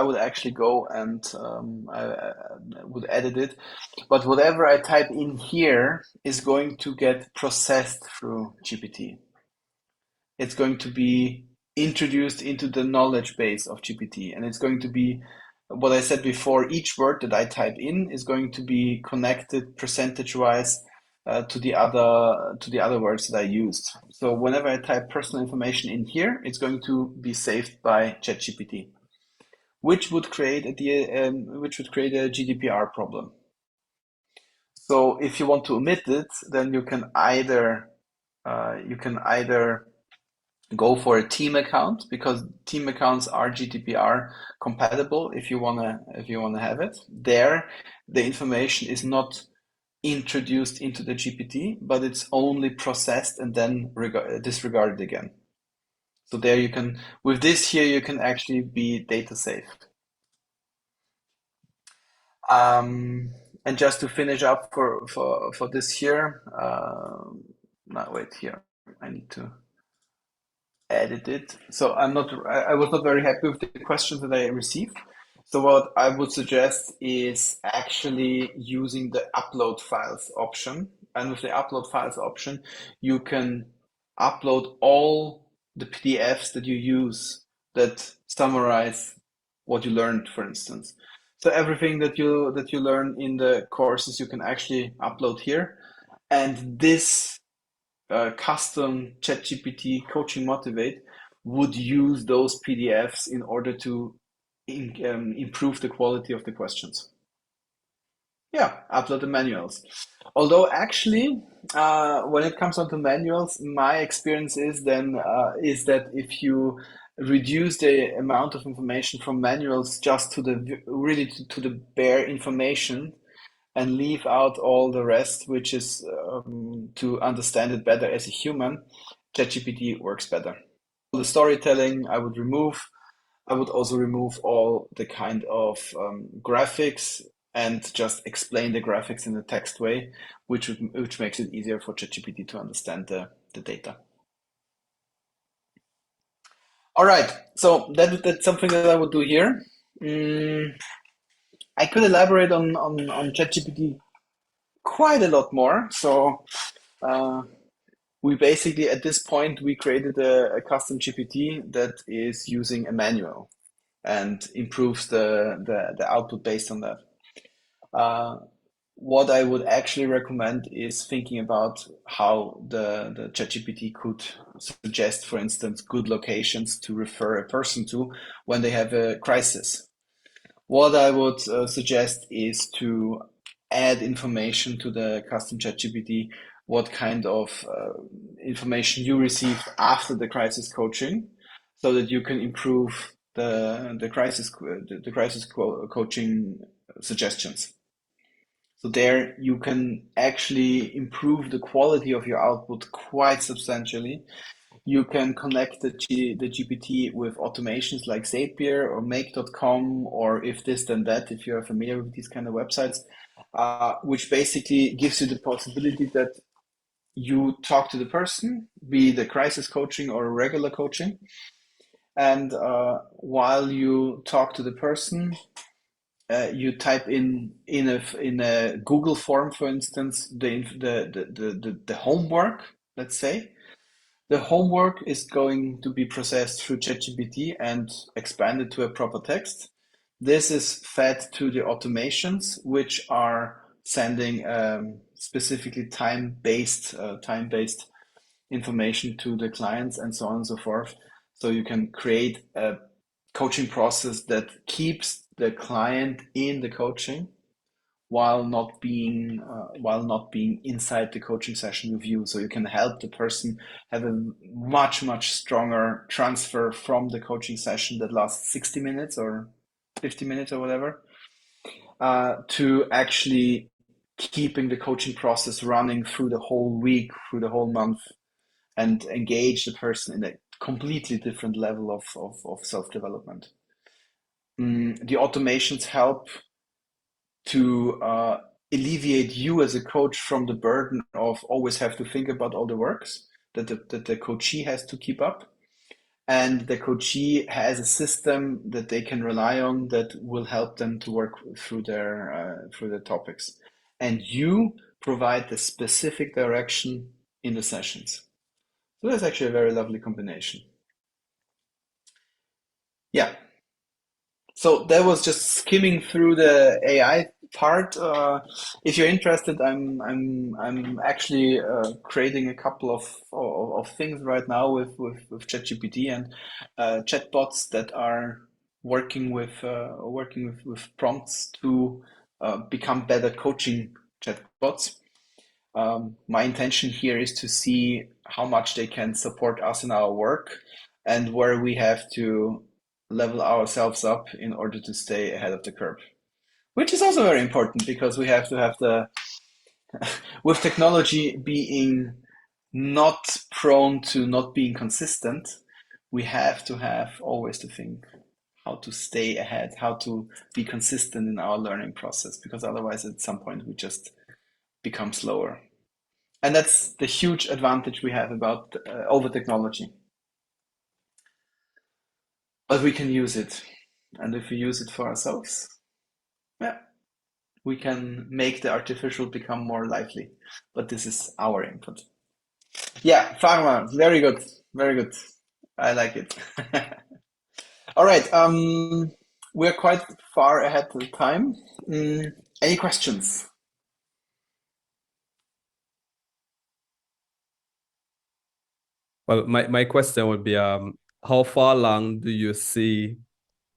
would actually go and I would edit it. But whatever I type in here is going to get processed through GPT. It's going to be introduced into the knowledge base of GPT, and it's going to be what I said before. Each word that I type in is going to be connected percentage-wise to the other words that I used. So whenever I type personal information in here, it's going to be saved by ChatGPT, which would create a GDPR problem. So if you want to omit it, then you can either go for a team account, because team accounts are GDPR compatible if you wanna have it. There, the information is not introduced into the GPT, but it's only processed and then disregarded again. So there you can, with this here, you can actually be data safe. And just to finish up for this here, no, wait here, I need to edit it. So I was not very happy with the questions that I received. So what I would suggest is actually using the upload files option. And with the upload files option, you can upload all the PDFs that you use that summarize what you learned, for instance. So everything that you learn in the courses, you can actually upload here. And this custom ChatGPT Coaching Motivate would use those PDFs in order to improve the quality of the questions. Yeah, upload the manuals. Although actually, when it comes onto manuals, my experience is that if you reduce the amount of information from manuals just to the bare information, and leave out all the rest, which is to understand it better as a human, ChatGPT works better. The storytelling I would remove. I would also remove all the kind of graphics and just explain the graphics in a text way, which makes it easier for ChatGPT to understand the data. All right, so that's something that I would do here. I could elaborate on ChatGPT quite a lot more. So we basically, at this point, we created a custom GPT that is using a manual and improves the output based on that. What I would actually recommend is thinking about how the ChatGPT could suggest, for instance, good locations to refer a person to when they have a crisis. What I would suggest is to add information to the custom ChatGPT, what kind of information you received after the crisis coaching, so that you can improve the crisis coaching suggestions. So there you can actually improve the quality of your output quite substantially. You can connect the GPT with automations like Zapier or make.com or if this then that, if you're familiar with these kind of websites, which basically gives you the possibility that you talk to the person, be the crisis coaching or regular coaching, and while you talk to the person, you type in a Google form, for instance, the homework. Let's say the homework is going to be processed through ChatGPT and expanded to a proper text. This is fed to the automations, which are sending specifically time-based information to the clients and so on and so forth. So you can create a coaching process that keeps the client in the coaching while not being inside the coaching session with you. So you can help the person have a much stronger transfer from the coaching session that lasts 60 minutes or 50 minutes or whatever, to actually keeping the coaching process running through the whole week, through the whole month, and engage the person in a completely different level of self-development. The automations help to alleviate you as a coach from the burden of always have to think about all the works that the coachee has to keep up. And the coachee has a system that they can rely on that will help them to work through their topics. And you provide the specific direction in the sessions. So that's actually a very lovely combination. Yeah. So that was just skimming through the AI part. If you're interested, I'm actually creating a couple of things right now with ChatGPT and chatbots that are working with prompts to become better coaching chatbots. My intention here is to see how much they can support us in our work and where we have to level ourselves up in order to stay ahead of the curve, which is also very important because we have to have with technology being not prone to not being consistent, we have to have always to think how to stay ahead, how to be consistent in our learning process, because otherwise at some point we just become slower. And that's the huge advantage we have about over technology. But we can use it. And if we use it for ourselves, yeah, we can make the artificial become more lively. But this is our input. Yeah, pharma, very good. Very good. I like it. All right. We're quite far ahead of time. Any questions? Well, my question would be, how far along do you see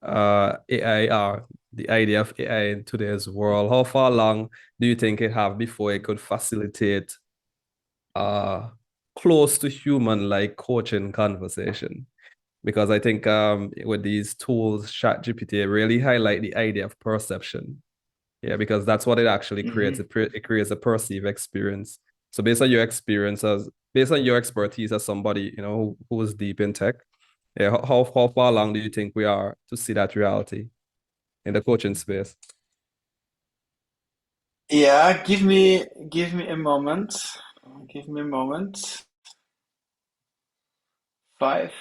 AI, the idea of AI in today's world? How far along do you think it have before it could facilitate close to human like coaching conversation? Because I think with these tools, ChatGPT really highlight the idea of perception. Yeah, because that's what it actually creates. It creates a perceived experience. So based on your experiences, based on your expertise as somebody, who is deep in tech, yeah, how far along do you think we are to see that reality in the coaching space? Yeah, give me a moment. Give me a moment. 5,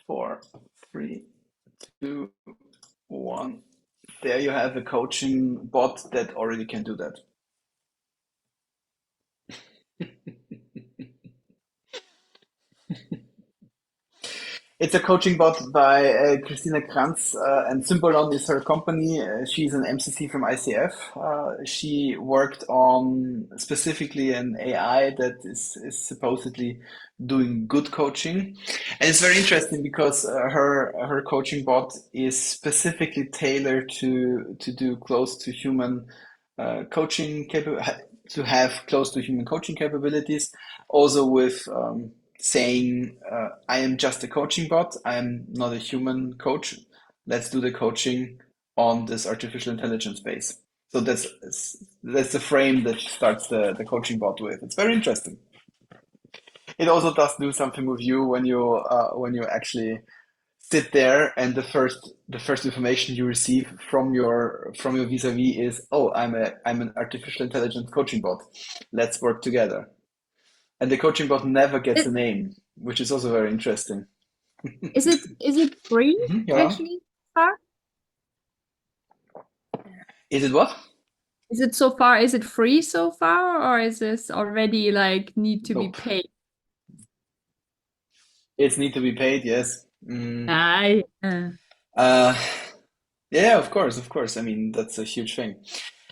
4, 3, 2, 1. There you have a coaching bot that already can do that. It's a coaching bot by Christina Kranz, and Symbolon is her company. She's an MCC from ICF. She worked on specifically an AI that is supposedly doing good coaching. And it's very interesting because her coaching bot is specifically tailored to do close to human coaching to have close to human coaching capabilities, also with saying, I am just a coaching bot, I'm not a human coach. Let's do the coaching on this artificial intelligence base. So that's the frame that starts the coaching bot with. It's very interesting. It also does do something with you when you actually sit there and the first information you receive from your vis-a-vis is, oh, I'm an artificial intelligence coaching bot. Let's work together. And the coaching bot never gets a It- name, which is also very interesting. is it free Yeah. actually? Far? Is it what? Is it so far? Is it free so far, or is this already like need to be Nope. paid? It's need to be paid, yes. I Yeah, of course. I mean, that's a huge thing.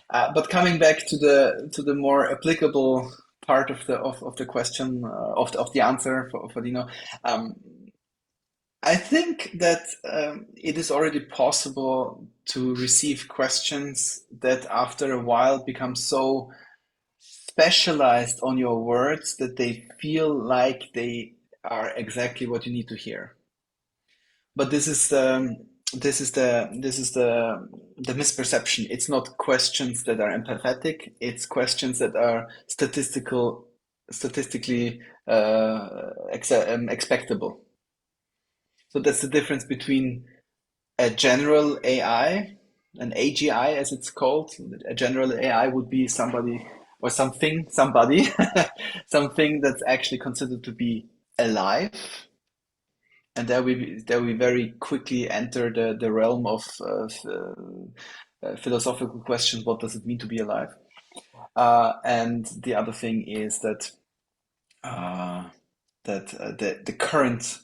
But coming back to the more applicable part of the question of the answer for Dino, I think that it is already possible to receive questions that after a while become so specialized on your words that they feel like they are exactly what you need to hear. But this is the misperception. It's not questions that are empathetic. It's questions that are statistically expectable. So that's the difference between a general AI, an AGI as it's called. A general AI would be somebody or somebody, something that's actually considered to be alive. And there we very quickly enter the realm of philosophical questions. What does it mean to be alive? And the other thing is that the current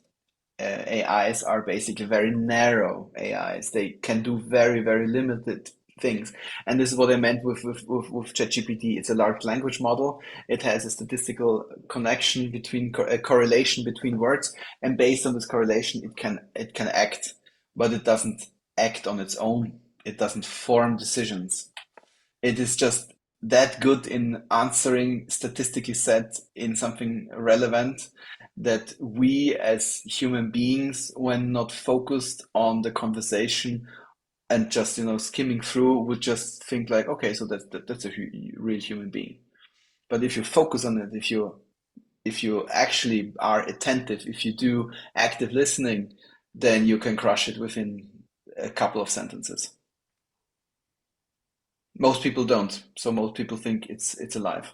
AIs are basically very narrow AIs. They can do very, very limited things. And this is what I meant with ChatGPT. It's a large language model. It has a statistical connection between a correlation between words, and based on this correlation, it can act, but it doesn't act on its own. It doesn't form decisions. It is just that good in answering statistically set in something relevant that we as human beings, when not focused on the conversation and just skimming through, would just think like, okay, so that's a real human being. But if you focus on it, if you actually are attentive, if you do active listening, then you can crush it within a couple of sentences. Most people don't, so most people think it's alive.